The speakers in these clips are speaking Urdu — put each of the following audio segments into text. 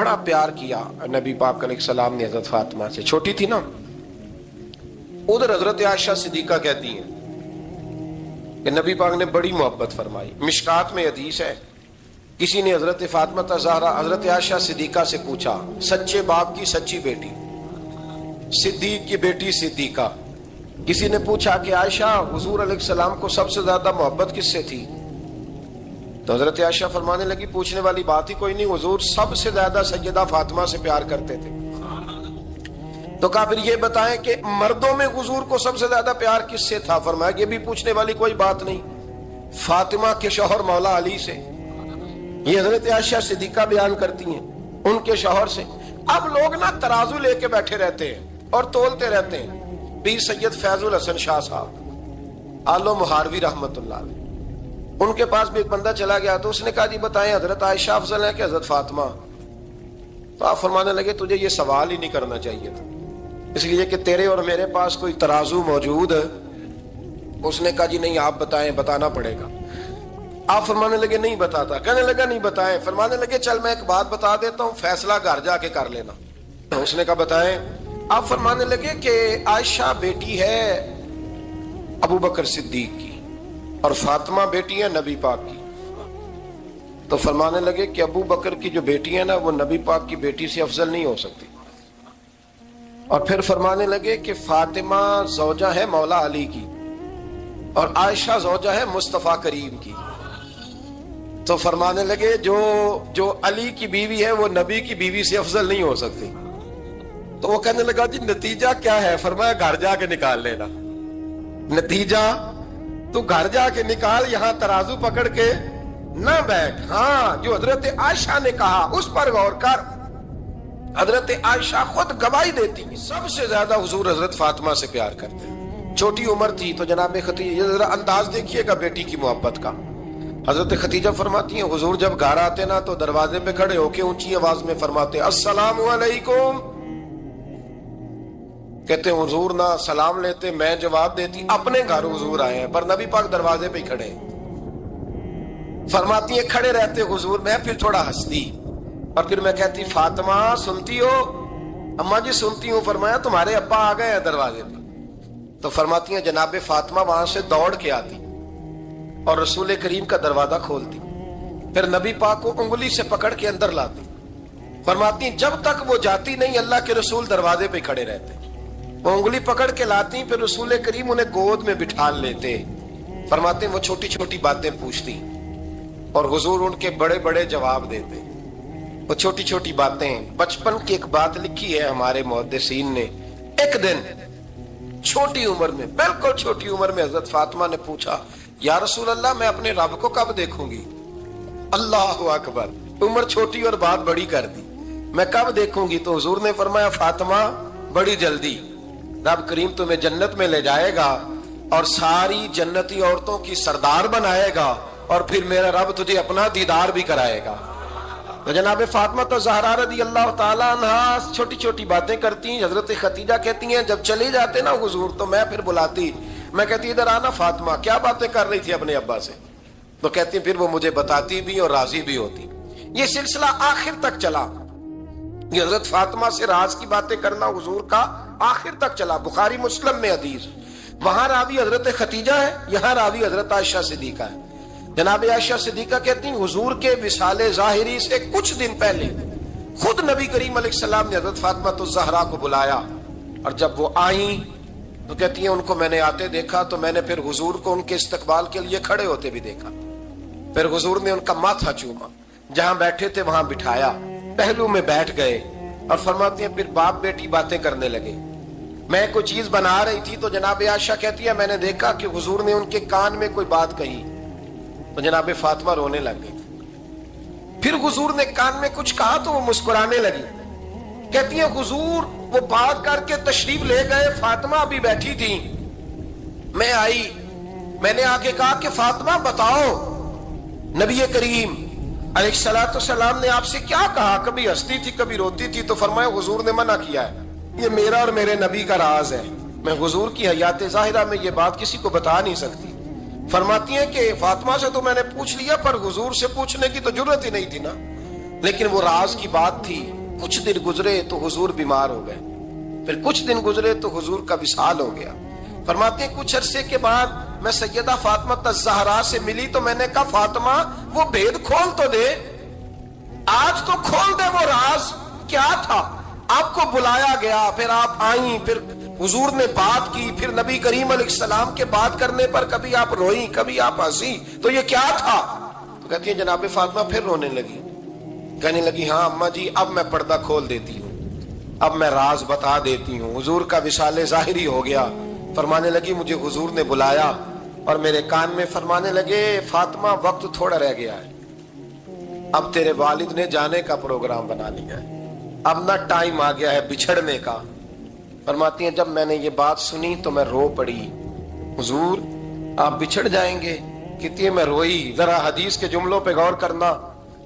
بڑا پیار کیا نبی پاک علیہ السلام نے حضرت فاطمہ سے، چھوٹی تھی نا۔ ادھر حضرت عائشہ صدیقہ کہتی ہیں کہ نبی پاک نے بڑی محبت فرمائی۔ مشکات میں حدیث ہے، کسی نے حضرت فاطمہ زہرا حضرت عائشہ صدیقہ سے پوچھا، سچے باپ کی سچی بیٹی، صدیق کی بیٹی صدیقہ، کسی نے پوچھا کہ عائشہ حضور علیہ السلام کو سب سے زیادہ محبت کس سے تھی؟ تو حضرت عائشہ فرمانے لگی پوچھنے والی بات ہی کوئی نہیں، حضور سب سے زیادہ سیدہ فاطمہ سے پیار کرتے تھے۔ تو کہا پھر یہ بتائیں کہ مردوں میں حضور کو سب سے زیادہ پیار کس سے تھا؟ فرمایا یہ بھی پوچھنے والی کوئی بات نہیں، فاطمہ کے شوہر مولا علی سے۔ یہ حضرت عائشہ صدیقہ بیان کرتی ہیں ان کے شوہر سے۔ اب لوگ نا ترازو لے کے بیٹھے رہتے ہیں اور تولتے رہتے ہیں۔ پیر سید فیض الحسن شاہ صاحب آلو مہاروی رحمت اللہ علیہ، ان کے پاس بھی ایک بندہ چلا گیا تو اس نے کہا جی بتائیں حضرت عائشہ افضل ہے کہ حضرت فاطمہ؟ تو آپ فرمانے لگے تجھے یہ سوال ہی نہیں کرنا چاہیے تھا، اس لیے کہ تیرے اور میرے پاس کوئی ترازو موجود ہے۔ اس نے کہا جی نہیں آپ بتائیں، بتانا پڑے گا۔ آپ فرمانے لگے نہیں بتاتا، کہنے لگا نہیں بتائیں، فرمانے لگے چل میں ایک بات بتا دیتا ہوں، فیصلہ گھر جا کے کر لینا۔ اس نے کہا بتائیں۔ آپ فرمانے لگے کہ عائشہ بیٹی ہے ابو بکر صدیق کی اور فاطمہ بیٹی ہے نبی پاک کی۔ تو فرمانے لگے کہ ابو بکر کی جو بیٹی ہے نا وہ نبی پاک کی بیٹی سے افضل نہیں ہو سکتی۔ اور پھر فرمانے لگے کہ فاطمہ زوجہ ہے مولا علی کی اور عائشہ زوجہ ہے مصطفیٰ کریم کی۔ تو فرمانے لگے جو علی کی بیوی ہے وہ نبی کی بیوی سے افضل نہیں ہو سکتی۔ تو وہ کہنے لگا جی نتیجہ کیا ہے؟ فرمایا گھر جا کے نکال لینا، نتیجہ تو گھر جا کے نکال، یہاں ترازو پکڑ کے نہ بیٹھ۔ ہاں جو حضرت عائشہ نے کہا اس پر غور کر۔ حضرت عائشہ خود گواہی دیتی سب سے زیادہ حضور حضرت فاطمہ سے پیار کرتے ہیں۔ چھوٹی عمر تھی تو جناب خدیجہ، ذرا انداز دیکھیے گا بیٹی کی محبت کا۔ حضرت خدیجہ فرماتی ہیں حضور جب گھر آتے نا تو دروازے پہ کھڑے ہو کے اونچی آواز میں فرماتے السلام علیکم۔ کہتے ہیں حضور نہ سلام لیتے، میں جواب دیتی، اپنے گھر حضور آئے ہیں پر نبی پاک دروازے پہ ہی کھڑے ہیں۔ فرماتی ہیں کھڑے رہتے حضور، میں پھر تھوڑا ہنستی اور پھر میں کہتی فاطمہ سنتی ہو؟ اماں جی سنتی ہوں۔ فرمایا تمہارے ابا آ گئے ہیں دروازے پہ۔ تو فرماتی ہیں جناب فاطمہ وہاں سے دوڑ کے آتی اور رسول کریم کا دروازہ کھولتی، پھر نبی پاک کو انگلی سے پکڑ کے اندر لاتی۔ فرماتی ہیں جب تک وہ جاتی نہیں اللہ کے رسول دروازے پہ کھڑے رہتے، وہ انگلی پکڑ کے لاتی، پھر رسول کریم انہیں گود میں بٹھا لیتے۔ فرماتے ہیں وہ چھوٹی چھوٹی باتیں پوچھتی اور حضور ان کے بڑے بڑے جواب دیتے۔ وہ چھوٹی چھوٹی باتیں، بچپن کی ایک بات لکھی ہے ہمارے محدثین نے، ایک دن چھوٹی عمر میں، بالکل چھوٹی عمر میں حضرت فاطمہ نے پوچھا یا رسول اللہ میں اپنے رب کو کب دیکھوں گی؟ اللہ اکبر، عمر چھوٹی اور بات بڑی کر دی، میں کب دیکھوں گی؟ تو حضور نے فرمایا فاطمہ بڑی جلدی، رب کریم تمہیں جنت میں لے جائے گا اور ساری جنتی عورتوں کی سردار بنائے گا اور پھر میرا رب تجھے اپنا دیدار بھی کرائے گا۔ تو جناب فاطمہ تو زہرا رضی اللہ تعالیٰ عنہا چھوٹی چھوٹی باتیں کرتی ہیں۔ حضرت خدیجہ کہتی ہیں جب چلے جاتے نا حضور تو میں پھر بلاتی، میں کہتی ادھر آنا فاطمہ، کیا باتیں کر رہی تھی اپنے ابا سے؟ تو کہتی پھر وہ مجھے بتاتی بھی اور راضی بھی ہوتی۔ یہ سلسلہ آخر تک چلا، یہ حضرت فاطمہ سے راز کی باتیں کرنا حضور کا آخر تک چلا۔ بخاری مسلم میں حدیث، وہاں راوی حضرت خدیجہ ہے، یہاں راوی حضرت عائشہ صدیقہ ہے۔ جناب عائشہ صدیقہ کہتی ہیں حضور کے وصال ظاہری سے کچھ دن پہلے خود نبی کریم علیہ السلام نے حضرت فاطمہ الزہرا کو بلایا، اور جب وہ آئیں تو کہتی ہیں ان کو میں نے آتے دیکھا تو میں نے پھر حضور کو ان کے استقبال کے لیے کھڑے ہوتے بھی دیکھا، پھر حضور نے ان کا ماتھا چوما، جہاں بیٹھے تھے وہاں بٹھایا، پہلو میں بیٹھ گئے اور فرماتی ہیں پھر باپ بیٹی باتیں کرنے لگے۔ میں کوئی چیز بنا رہی تھی تو جناب عائشہ کہتی ہے میں نے دیکھا کہ حضور نے ان کے کان میں کوئی بات کہی تو جناب فاطمہ رونے لگ گئی، پھر حضور نے کان میں کچھ کہا تو وہ مسکرانے لگی۔ کہتی ہیں حضور وہ بات کر کے تشریف لے گئے، فاطمہ ابھی بیٹھی تھی، میں آئی، میں نے آ کے کہا کہ فاطمہ بتاؤ نبی کریم علیہ الصلوۃ والسلام نے آپ سے کیا کہا؟ کبھی ہنستی تھی کبھی روتی تھی، تو فرمایا حضور نے منع کیا ہے، یہ میرا اور میرے نبی کا راز ہے، میں حضور کی حیات ظاہرہ میں یہ بات کسی کو بتا نہیں سکتی۔ فرماتی ہیں کہ فاطمہ سے تو میں نے پوچھ لیا پر حضور سے پوچھنے کی تو جرت ہی نہیں تھی نا۔ لیکن وہ راز کی بات تھی. کچھ دن گزرے تو حضور بیمار ہو گئے, پھر کچھ دن گزرے تو حضور کا وصال ہو گیا. فرماتے ہیں کچھ عرصے کے بعد میں سیدہ فاطمہ الزہرا سے ملی تو میں نے کہا فاطمہ وہ بھید کھول تو دے, آج تو کھول دے وہ راز کیا تھا. آپ کو بلایا گیا, پھر آپ آئیں, پھر حضور نے بات کی, پھر نبی کریم علیہ السلام کے بات کرنے پر کبھی آپ روئیں کبھی آپ ہنسی, تو یہ کیا تھا؟ تو کہتی ہیں جناب فاطمہ پھر رونے لگی, کہنے لگی ہاں اماں جی اب میں پردہ کھول دیتی ہوں, اب میں راز بتا دیتی ہوں. حضور کا وصال ظاہری ہو گیا. فرمانے لگی مجھے حضور نے بلایا اور میرے کان میں فرمانے لگے فاطمہ وقت تھوڑا رہ گیا ہے, اب تیرے والد نے جانے کا پروگرام بنا لیا ہے, اب نہ ٹائم آ گیا ہے بچھڑنے کا. فرماتی ہیں جب میں نے یہ بات سنی تو میں رو پڑی, حضور آپ بچھڑ جائیں گے. کہتی ہے میں روئی. ذرا حدیث کے جملوں پہ غور کرنا.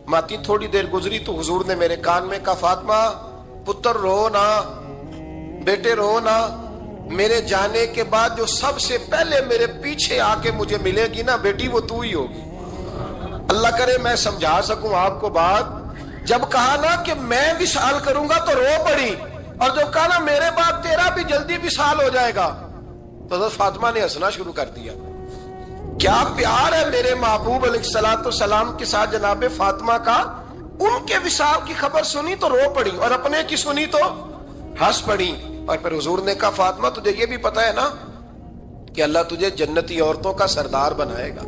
ماتی تھوڑی دیر گزری تو حضور نے میرے کان میں کہا فاطمہ پتر رو نا, بیٹے رو نا, میرے جانے کے بعد جو سب سے پہلے میرے پیچھے آ کے مجھے ملے گی نا بیٹی وہ تو ہی ہوگی. اللہ کرے میں سمجھا سکوں آپ کو بات. جب کہا نا کہ میں وصال کروں گا تو رو پڑی, اور جب کہا نا میرے بعد تیرا بھی جلدی وصال ہو جائے گا تو حضرت فاطمہ نے ہنسنا شروع کر دیا. کیا پیار ہے میرے محبوب علیہ الصلوۃ والسلام کے ساتھ جناب فاطمہ کا. ان کے وصال کی خبر سنی تو رو پڑی اور اپنے کی سنی تو ہنس پڑی. اور پھر حضور نے کہا فاطمہ تجھے یہ بھی پتا ہے نا کہ اللہ تجھے جنتی عورتوں کا سردار بنائے گا,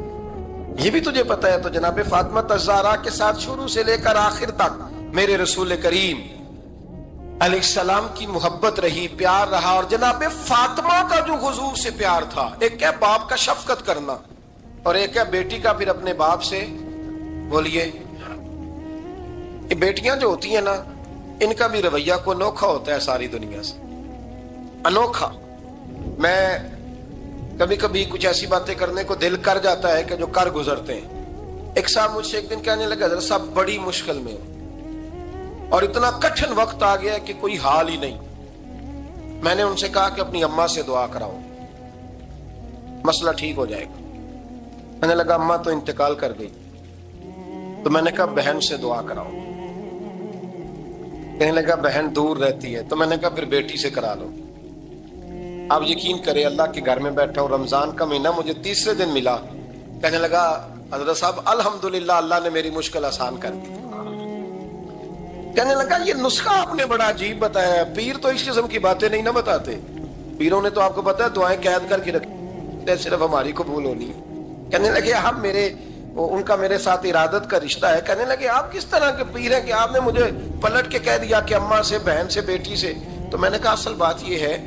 یہ بھی تجھے پتا ہے. تو جناب فاطمہ الزہرا کے ساتھ شروع سے لے کر آخر تک میرے رسول کریم علیہ السلام کی محبت رہی, پیار رہا. اور جناب فاطمہ کا جو حضور سے پیار تھا, ایک ہے باپ کا شفقت کرنا اور ایک ہے بیٹی کا پھر اپنے باپ سے. بولیے یہ بیٹیاں جو ہوتی ہیں نا ان کا بھی رویہ کو انوکھا ہوتا ہے ساری دنیا سے, انوکھا. میں کبھی کبھی کچھ ایسی باتیں کرنے کو دل کر جاتا ہے کہ جو کر گزرتے ہیں. ایک صاحب مجھ سے ایک دن کہنے لگا حضرت صاحب بڑی مشکل میں ہوں اور اتنا کٹھن وقت آ گیا کہ کوئی حال ہی نہیں. میں نے ان سے کہا کہ اپنی اماں سے دعا کراؤ, مسئلہ ٹھیک ہو جائے گا. میں نے لگا اماں تو انتقال کر گئی, تو میں نے کہا بہن سے دعا کراؤ. کہنے لگا بہن دور رہتی ہے. تو میں نے کہا پھر بیٹی سے کرا لو. آپ یقین کریں اللہ کے گھر میں بیٹھا ہوں, رمضان کا مہینہ مجھے تیسرے دن ملا. کہنے لگا حضرت صاحب الحمدللہ اللہ نے میری مشکل آسان کر دی. کہنے لگا یہ نسخہ آپ نے بڑا عجیب بتایا, پیر تو اس قسم کی باتیں نہیں نہ بتاتے. پیروں نے تو آپ کو پتا ہے دعائیں قید کر کے رکھی, صرف ہماری قبول ہونی ہے. کہنے لگے ہم ان کا میرے ساتھ ارادت کا رشتہ ہے. کہنے لگے آپ کس طرح کے پیر ہیں کہ آپ نے مجھے پلٹ کے کہہ دیا کہ اماں سے, بہن سے, بیٹی سے. تو میں نے کہا اصل بات یہ ہے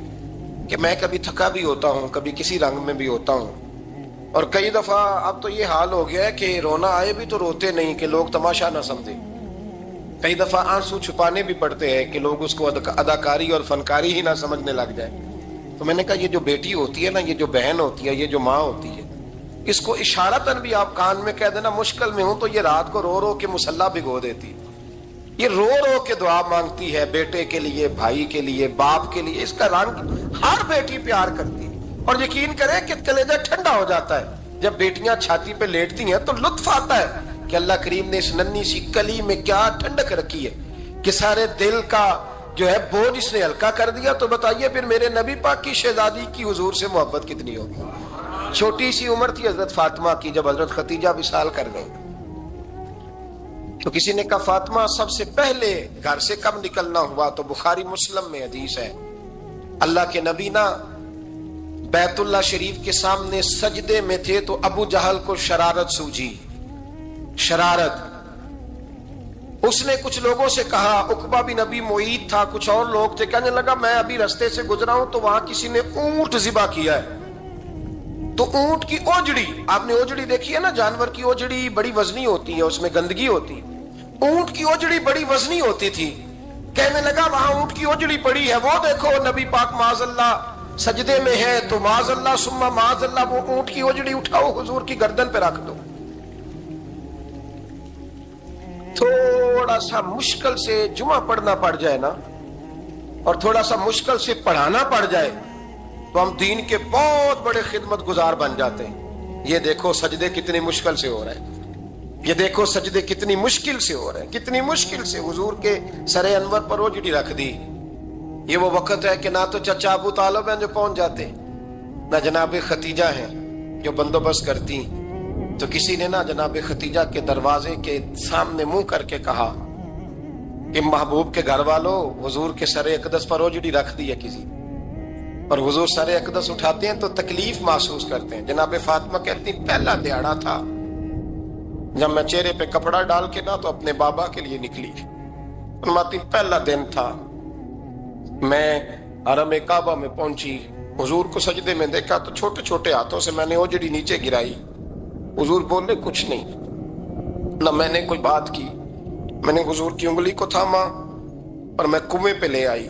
کہ میں کبھی تھکا بھی ہوتا ہوں, کبھی کسی رنگ میں بھی ہوتا ہوں, اور کئی دفعہ اب تو یہ حال ہو گیا ہے کہ رونا آئے بھی تو روتے نہیں کہ لوگ تماشا نہ سمجھیں. کئی دفعہ آنسو چھپانے بھی پڑتے ہیں کہ لوگ اس کو اداکاری اور فنکاری ہی نہ سمجھنے لگ جائے. تو میں نے کہا یہ جو بیٹی ہوتی ہے نا, یہ جو بہن ہوتی ہے, یہ جو ماں ہوتی ہے, اس کو اشارتاً بھی آپ کان میں کہہ دینا مشکل میں ہوں تو یہ رات کو رو رو کے مصلی بھگو دیتی. یہ رو رو کے دعا مانگتی ہے بیٹے کے لیے, بھائی کے لیے, باپ کے لیے. اس کا رنگ ہر بیٹی پیار کرتی ہے. اور یقین کرے کہ کلیجہ ٹھنڈا ہو جاتا ہے جب بیٹیاں چھاتی پہ لیٹتی ہیں تو لطف آتا ہے کہ اللہ کریم نے اس ننھی سی کلی میں کیا ٹھنڈک رکھی ہے کہ سارے دل کا جو ہے بوجھ اس نے ہلکا کر دیا. تو بتائیے پھر میرے نبی پاک کی شہزادی کی حضور سے محبت کتنی ہوگی. چھوٹی سی عمر تھی حضرت فاطمہ کی جب حضرت خدیجہ وصال کر گئی. تو کسی نے کہا فاطمہ سب سے پہلے گھر سے کب نکلنا ہوا؟ تو بخاری مسلم میں حدیث ہے, اللہ کے نبی نا بیت اللہ شریف کے سامنے سجدے میں تھے تو ابو جہل کو شرارت سوجی. شرارت. اس نے کچھ لوگوں سے کہا, عقبہ بھی نبی معید تھا, کچھ اور لوگ تھے. کہنے لگا میں ابھی رستے سے گزرا ہوں تو وہاں کسی نے اونٹ ذبح کیا ہے. تو اونٹ کی اوجڑی, آپ نے اوجڑی دیکھی ہے نا, جانور کی اوجڑی بڑی وزنی ہوتی ہے, اس میں گندگی ہوتی. اونٹ کی اوجڑی بڑی وزنی ہوتی تھی. کہنے لگا وہاں اونٹ کی اوجڑی پڑی ہے, وہ دیکھو نبی پاک معاذ اللہ سجدے میں ہے, تو معاذ اللہ ثم معاذ اللہ وہ اونٹ کی اوجڑی اٹھاؤ حضور کی گردن پہ رکھ دو. تھوڑا سا مشکل سے جمعہ پڑھنا پڑ جائے نا, اور تھوڑا سا مشکل سے پڑھانا پڑ جائے تو ہم دین کے بہت بڑے خدمت گزار بن جاتے ہیں. یہ دیکھو سجدے کتنی مشکل سے ہو رہے ہیں, یہ دیکھو سجدے کتنی مشکل سے ہو رہے ہیں، کتنی مشکل سے حضور کے سر انور پر اوجڑی رکھ دی۔ یہ وہ وقت ہے کہ نہ تو چچا ابو طالب ہیں جو پہنچ جاتے، نہ جناب ختیجہ ہیں جو بندوبست کرتی، تو کسی نے نہ جناب ختیجہ کے دروازے کے سامنے منہ کر کے کہا کہ محبوب کے گھر والوں حضور کے سر اقدس پر اوجڑی رکھ دی ہے کسی، اور حضور سر اقدس اٹھاتے ہیں تو تکلیف محسوس کرتے ہیں۔ جناب فاطمہ کہتی پہلا دیہڑا تھا جب میں چہرے پہ کپڑا ڈال کے نہ تو اپنے بابا کے لیے نکلی، فرماتی پہلا دن تھا، میں حرم کعبہ میں پہنچی، حضور کو سجدے میں دیکھا تو چھوٹے چھوٹے ہاتھوں سے میں نے اوجڑی نیچے گرائی، حضور بولے کچھ نہیں، نہ میں نے کوئی بات کی، میں نے حضور کی انگلی کو تھاما اور میں کنویں پہ لے آئی،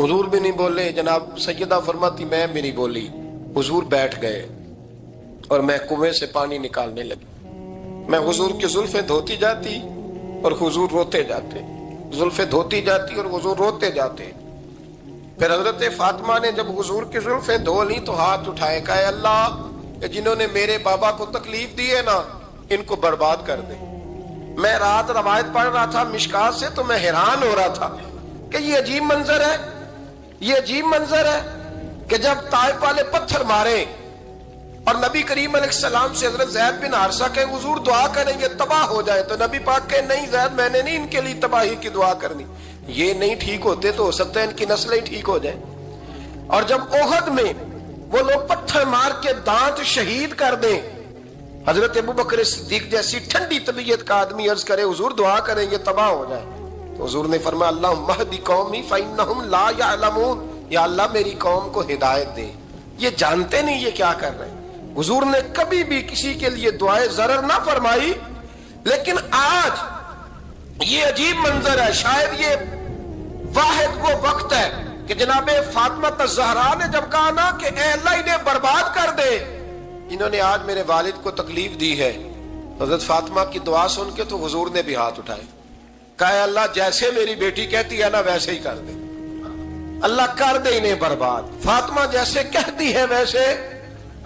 حضور بھی نہیں بولے، جناب سیدہ فرماتی میں بھی نہیں بولی، حضور بیٹھ گئے اور میں کنویں سے پانی نکالنے لگی، میں حضور کی زلفیں دھوتی جاتی اور حضور روتے جاتے، زلفیں دھوتی جاتی اور حضور روتے جاتے۔ پھر حضرت فاطمہ نے جب حضور کی زلفیں دھو لی تو ہاتھ اٹھائے، کہا اے اللہ کہ جنہوں نے میرے بابا کو تکلیف دی ہے نا ان کو برباد کر دے۔ میں رات روایت پڑھ رہا تھا مشکات سے تو میں حیران ہو رہا تھا کہ یہ عجیب منظر ہے، یہ عجیب منظر ہے کہ جب طائف والے پتھر مارے اور نبی کریم علیہ السلام سے حضرت زید بن حارثہ کہ حضور دعا کریں یہ تباہ ہو جائے، تو نبی پاک کہ نہیں زید میں نے نہیں ان کے لیے تباہی کی دعا کرنی، یہ نہیں ٹھیک ہوتے تو ہو سکتا ہے ان کی نسلیں ٹھیک ہو جائیں۔ اور جب احد میں وہ لوگ پتھر مار کے دانت شہید کر دیں، حضرت ابوبکر صدیق جیسی ٹھنڈی طبیعت کا آدمی عرض کرے حضور دعا کریں یہ تباہ ہو جائے، تو حضور نے فرمایا اللہم اہد قومی فإنہم لا یعلمون، یا اللہ میری قوم کو ہدایت دے، یہ جانتے نہیں یہ کیا کر رہے ہیں۔ حضور نے کبھی بھی کسی کے لیے دعائے ضرر نہ فرمائی، لیکن آج یہ عجیب منظر ہے، شاید یہ واحد وہ وقت ہے کہ جناب فاطمہ الزہرا نے جب کہا نا کہ اے اللہ انہیں برباد کر دے، انہوں نے آج میرے والد کو تکلیف دی ہے، حضرت فاطمہ کی دعا سن کے تو حضور نے بھی ہاتھ اٹھائے، کہا اے اللہ جیسے میری بیٹی کہتی ہے نا ویسے ہی کر دے، اللہ کر دے انہیں برباد، فاطمہ جیسے کہتی ہے ویسے،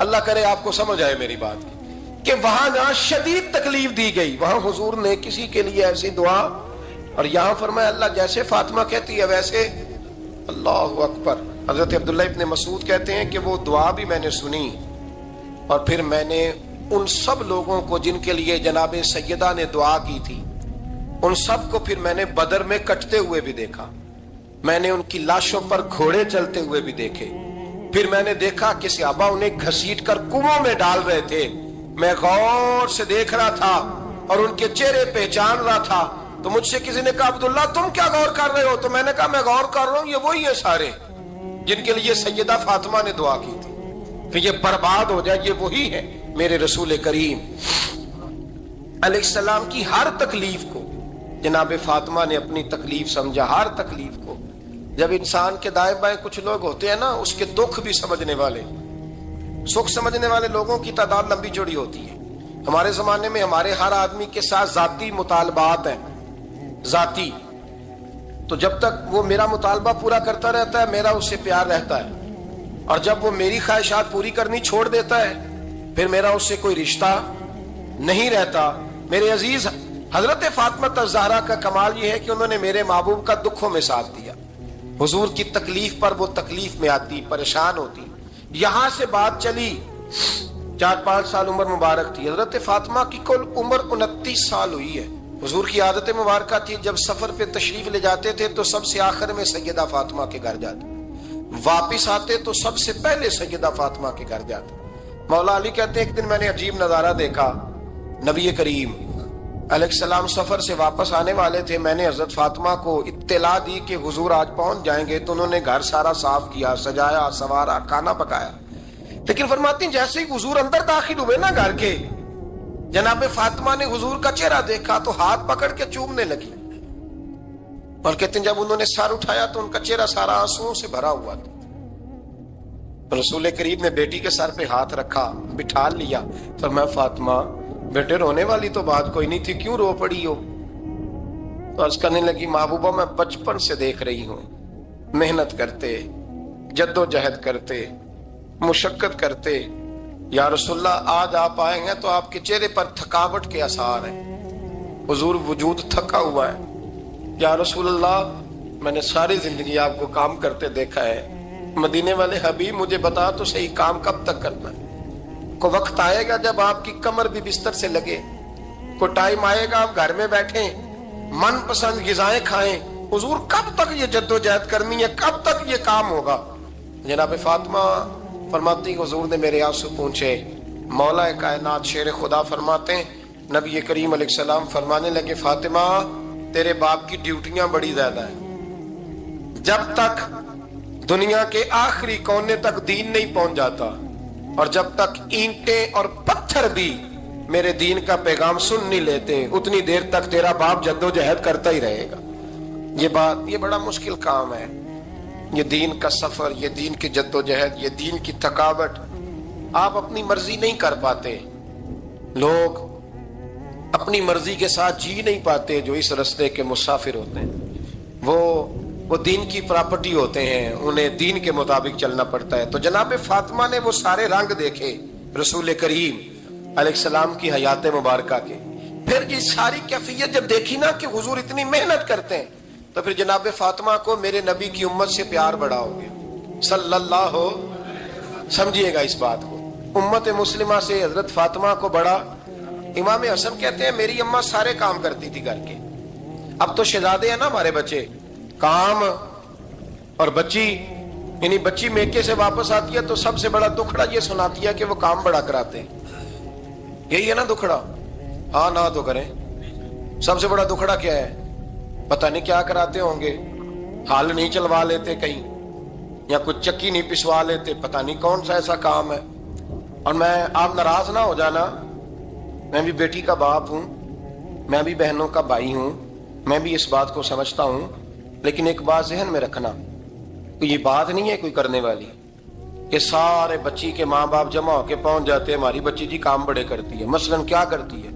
اللہ کرے آپ کو سمجھ آئے میری بات کہ وہاں جہاں شدید تکلیف دی گئی وہاں حضور نے کسی کے لیے ایسی دعا، اور یہاں فرمایا اللہ جیسے فاطمہ کہتی ہے ویسے، اللہ اکبر۔ حضرت عبداللہ ابن مسعود کہتے ہیں کہ وہ دعا بھی میں نے سنی، اور پھر میں نے ان سب لوگوں کو جن کے لیے جناب سیدہ نے دعا کی تھی ان سب کو پھر میں نے بدر میں کٹتے ہوئے بھی دیکھا، میں نے ان کی لاشوں پر گھوڑے چلتے ہوئے بھی دیکھے، پھر میں نے دیکھا کہ صحابہ انہیں گھسیٹ کر کنووں میں ڈال رہے تھے، میں غور سے دیکھ رہا تھا اور ان کے چہرے پہچان رہا تھا، تو مجھ سے کسی نے کہا عبداللہ تم کیا غور کر رہے ہو؟ تو میں نے کہا میں غور کر رہا ہوں یہ وہی ہیں سارے جن کے لیے سیدہ فاطمہ نے دعا کی تھی کہ یہ برباد ہو جائے، یہ وہی ہے میرے رسول کریم علیہ السلام کی ہر تکلیف کو جناب فاطمہ نے اپنی تکلیف سمجھا، ہر تکلیف کو۔ جب انسان کے دائیں بائیں کچھ لوگ ہوتے ہیں نا اس کے دکھ بھی سمجھنے والے، سکھ سمجھنے والے لوگوں کی تعداد لمبی چوڑی ہوتی ہے۔ ہمارے زمانے میں ہمارے ہر آدمی کے ساتھ ذاتی مطالبات ہیں، ذاتی، تو جب تک وہ میرا مطالبہ پورا کرتا رہتا ہے میرا اس سے پیار رہتا ہے، اور جب وہ میری خواہشات پوری کرنی چھوڑ دیتا ہے پھر میرا اس سے کوئی رشتہ نہیں رہتا۔ میرے عزیز حضرت فاطمہ الزہرا کا کمال یہ ہے کہ انہوں نے میرے محبوب کا دکھوں میں ساتھ دیا، حضور کی تکلیف پر وہ تکلیف میں آتی، پریشان ہوتی۔ یہاں سے بات چلی 4-5 سال عمر مبارک تھی، حضرت فاطمہ کی کل عمر 29 سال ہوئی ہے۔ حضور کی عادت مبارکہ تھی جب سفر پہ تشریف لے جاتے تھے تو سب سے آخر میں سیدہ فاطمہ کے گھر جاتے، واپس آتے تو سب سے پہلے سیدہ فاطمہ کے گھر جاتے۔ مولا علی کہتے ہیں ایک دن میں نے عجیب نظارہ دیکھا، نبی کریم علیہ السلام سفر سے واپس آنے والے تھے، میں نے حضرت فاطمہ کو اطلاع دی کہ حضور آج پہنچ جائیں گے، تو انہوں نے گھر سارا صاف کیا، سجایا، سوارا، کھانا پکایا، لیکن فرماتی ہیں جیسے ہی حضور اندر داخل ہوئے نا گھر کے، جناب فاطمہ نے حضور کا چہرہ دیکھا تو ہاتھ پکڑ کے چومنے لگی، اور کہتے ہیں جب انہوں نے سر اٹھایا تو ان کا چہرہ سارا آنسوؤں سے بھرا ہوا تھا۔ رسول کریم نے بیٹی کے سر پہ ہاتھ رکھا، بٹھا لیا، فرمایا فاطمہ بیٹے رونے والی تو بات کوئی نہیں تھی، کیوں رو پڑی ہو؟ تو عرض کرنے لگی محبوبہ میں بچپن سے دیکھ رہی ہوں محنت کرتے، جد و جہد کرتے، مشقت کرتے، یا رسول اللہ آج آپ آئے ہیں تو آپ کے چہرے پر تھکاوٹ کے آثار ہیں، حضور وجود تھکا ہوا ہے۔ یا رسول اللہ میں نے ساری زندگی آپ کو کام کرتے دیکھا ہے، مدینے والے حبیب مجھے بتا تو صحیح کام کب تک کرنا ہے؟ کوئی وقت آئے گا جب آپ کی کمر بھی بستر سے لگے، کوئی ٹائم آئے گا آپ گھر میں بیٹھیں من پسند غذائیں کھائیں، حضور کب تک یہ جدوجہد کرنی ہے، کب تک یہ کام ہوگا؟ جناب فاطمہ فرماتی حضور نے میرے آنسو پوچھے۔ مولا کائنات شیر خدا فرماتے ہیں نبی کریم علیہ السلام فرمانے لگے فاطمہ تیرے باپ کی ڈیوٹیاں بڑی زیادہ ہیں، جب تک دنیا کے آخری کونے تک دین نہیں پہنچ جاتا اور جب تک اینٹیں اور پتھر بھی میرے دین کا پیغام سن نہیں لیتے اتنی دیر تک تیرا باپ جدوجہد کرتا ہی رہے گا۔ یہ بڑا مشکل کام ہے، یہ دین کا سفر، یہ دین کی جدوجہد، یہ دین کی تھکاوٹ آپ اپنی مرضی نہیں کر پاتے۔ لوگ اپنی مرضی کے ساتھ جی نہیں پاتے جو اس رستے کے مسافر ہوتے ہیں، وہ دین کی پراپرٹی ہوتے ہیں، انہیں دین کے مطابق چلنا پڑتا ہے۔ تو جناب فاطمہ نے وہ سارے رنگ دیکھے رسول کریم علیہ السلام کی حیات مبارکہ کے، پھر یہ ساری کیفیت جب دیکھی نا کہ حضور اتنی محنت کرتے ہیں تو پھر جناب فاطمہ کو میرے نبی کی امت سے پیار بڑا ہو گیا صلی اللہ ہو۔ سمجھیے گا اس بات کو، امت مسلمہ سے حضرت فاطمہ کو بڑا۔ امام حسن کہتے ہیں میری اماں سارے کام کرتی تھی گھر کے، اب تو شہزادے ہیں نا ہمارے بچے، کام اور بچی، یعنی بچی میکے سے واپس آتی ہے تو سب سے بڑا دکھڑا یہ سناتی ہے کہ وہ کام بڑا کراتے ہیں۔ یہی ہے نا دکھڑا؟ ہاں نہ تو کریں، سب سے بڑا دکھڑا کیا ہے؟ پتہ نہیں کیا کراتے ہوں گے، ہال نہیں چلوا لیتے کہیں یا کچھ چکی نہیں پسوا لیتے، پتہ نہیں کون سا ایسا کام ہے۔ اور میں آپ ناراض نہ ہو جانا، میں بھی بیٹی کا باپ ہوں، میں بھی بہنوں کا بھائی ہوں، میں بھی اس بات کو سمجھتا ہوں، لیکن ایک بات ذہن میں رکھنا، یہ بات نہیں ہے کوئی کرنے والی کہ سارے بچی کے ماں باپ جمع ہو کے پہنچ جاتے ہیں ہماری بچی جی کام بڑے کرتی ہے۔ مثلاً کیا کرتی ہے؟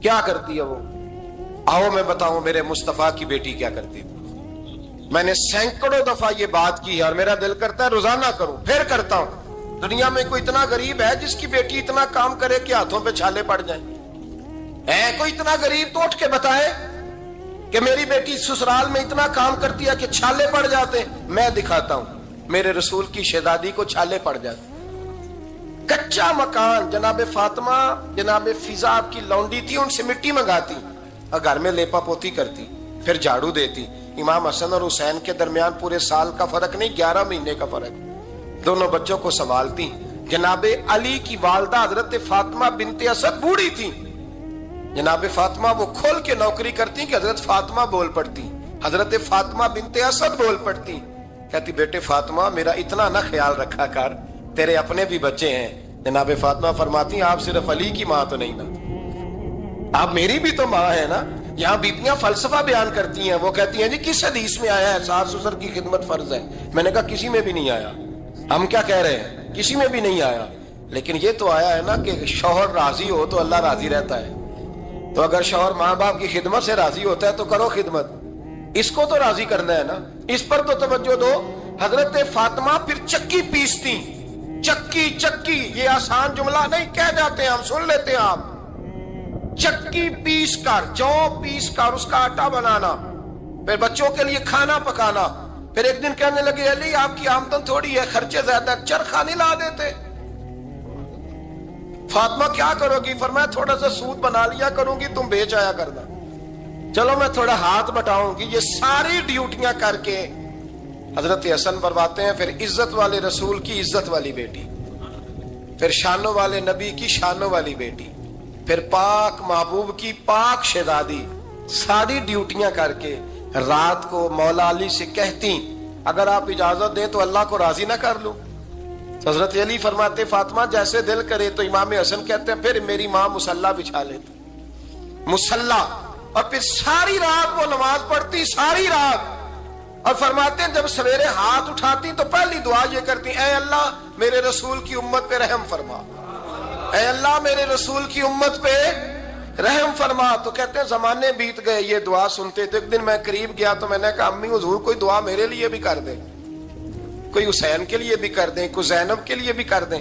کیا کرتی ہے وہ؟ آؤ میں بتاؤں میرے مصطفیٰ کی بیٹی کیا کرتی تھی۔ میں نے سینکڑوں دفعہ یہ بات کی ہے اور میرا دل کرتا ہے روزانہ کروں، پھر کرتا ہوں۔ دنیا میں کوئی اتنا غریب ہے جس کی بیٹی اتنا کام کرے کہ ہاتھوں پہ چھالے پڑ جائیں؟ ہے کوئی اتنا غریب تو اٹھ کے بتائے کہ میری بیٹی سسرال میں اتنا کام کرتی ہے کہ چھالے پڑ جاتے ہیں؟ میں دکھاتا ہوں، میرے رسول کی شہزادی کو چھالے پڑ جاتے۔ کچا مکان، جناب فاطمہ جناب فضا آپ کی لونڈی تھی، ان سے مٹی منگاتی اور گھر میں لیپا پوتی کرتی، پھر جھاڑو دیتی۔ امام حسن اور حسین کے درمیان پورے سال کا فرق نہیں، 11 مہینے کا فرق، دونوں بچوں کو سنبھالتی۔ جناب علی کی والدہ حضرت فاطمہ بنت اسد بوڑھی تھی، جناب فاطمہ وہ کھول کے نوکری کرتی کہ حضرت فاطمہ بول پڑتی، حضرت فاطمہ بنت اسد بول پڑتی، کہتی بیٹے فاطمہ میرا اتنا نہ خیال رکھا کر، تیرے اپنے بھی بچے ہیں۔ جناب فاطمہ فرماتی آپ صرف علی کی ماں تو نہیں نا، آپ میری بھی تو ماں ہے نا۔ یہاں بیبیاں فلسفہ بیان کرتی ہیں، وہ کہتی ہیں جی کس حدیث میں آیا ہے ساس سسر کی خدمت فرض ہے؟ میں نے کہا کسی میں بھی نہیں آیا۔ ہم کیا کہہ رہے ہیں؟ کسی میں بھی نہیں آیا، لیکن یہ تو آیا ہے نا کہ شوہر راضی ہو تو اللہ راضی رہتا ہے۔ تو اگر شوہر ماں باپ کی خدمت سے راضی ہوتا ہے تو کرو خدمت، اس کو تو راضی کرنا ہے نا، اس پر تو توجہ دو۔ حضرت فاطمہ پھر چکی پیستی، چکی یہ آسان جملہ نہیں، کہہ جاتے ہیں ہم، سن لیتے ہیں آپ۔ چکی پیس کر، جو پیس کر اس کا آٹا بنانا، پھر بچوں کے لیے کھانا پکانا۔ پھر ایک دن کہنے لگے علی آپ کی آمدن تھوڑی ہے، خرچے زیادہ، چرخہ نہیں لا دیتے؟ فاطمہ کیا کرو گی؟ فرمایا تھوڑا سا سود بنا لیا کروں گی، تم بیچ آیا کرنا، چلو میں تھوڑا ہاتھ بٹاؤں گی۔ یہ ساری ڈیوٹیاں کر کے حضرت حسن فرماتے ہیں پھر عزت والے رسول کی عزت والی بیٹی، پھر شانوں والے نبی کی شانوں والی بیٹی، پھر پاک محبوب کی پاک شہزادی، ساری ڈیوٹیاں کر کے رات کو مولا علی سے کہتی اگر آپ اجازت دیں تو اللہ کو راضی نہ کر لوں؟ حضرت علی فرماتے فاطمہ جیسے دل کرے۔ تو امام حسن کہتے ہیں پھر میری ماں مصلی بچھا لیتی، مصلی، اور پھر ساری رات وہ نماز پڑھتی، ساری رات، اور فرماتے ہیں جب سویرے ہاتھ اٹھاتی تو پہلی دعا یہ کرتی اے اللہ میرے رسول کی امت پہ رحم فرما، اے اللہ میرے رسول کی امت پہ رحم فرما۔ تو کہتے ہیں زمانے بیت گئے یہ دعا سنتے تھے۔ ایک دن میں قریب گیا تو میں نے کہا امی حضور کوئی دعا میرے لیے بھی کر دیں، کوئی حسین کے لیے بھی کر دیں، کوئی زینب کے لیے بھی کر دیں۔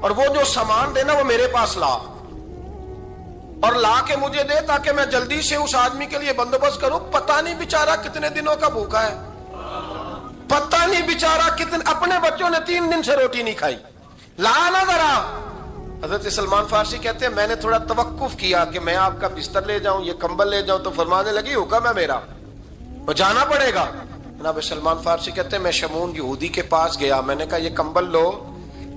اور وہ جو سامان دینا وہ میرے پاس لا، اور لا کے مجھے دے تاکہ میں جلدی سے اس آدمی کے لیے بندوبست کروں. پتہ نہیں بیچارہ کتنے دنوں کا بھوکا ہے، پتہ نہیں بیچارہ کتنے، اپنے بچوں نے 3 دن سے روٹی نہیں کھائی. لا نہ ذرا. حضرت سلمان فارسی کہتے ہیں میں نے تھوڑا توقف کیا کہ میں آپ کا بستر لے جاؤں، یہ کمبل لے جاؤں، تو فرمانے لگی حکم ہے میرا، وہ جانا پڑے گا. جناب سلمان فارسی کہتے ہیں میں شمون یہودی کے پاس گیا، میں نے کہا یہ کمبل لو،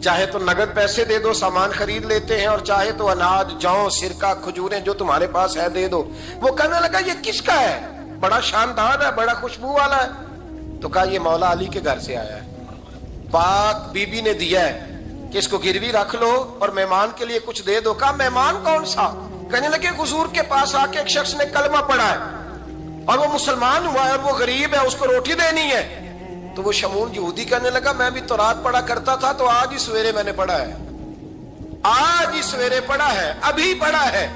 چاہے تو نگد پیسے دے دو، سامان خرید لیتے ہیں، اور چاہے تو اناج، جوں، سرکہ، کھجوریں جو تمہارے پاس ہے دے دو. وہ کہنے لگا یہ کس کا ہے؟ بڑا شاندار ہے، بڑا خوشبو والا ہے. تو کہا یہ مولا علی کے گھر سے آیا ہے، پاک بی بی نے دیا ہے کہ اس کو گروی رکھ لو اور مہمان کے لیے کچھ دے دو. کہا مہمان کون سا؟ کہنے لگے حضور کے پاس آ کے ایک شخص نے کلمہ پڑھا ہے اور وہ مسلمان ہوا ہے اور وہ غریب ہے، اس کو روٹی دینی ہے. تو وہ شمون یہودی کہنے لگا میں بھی تو رات پڑھا کرتا تھا، تو آج ہی سویرے میں نے پڑھا ہے، آج ہی سویرے پڑھا ہے، ابھی پڑھا ہے.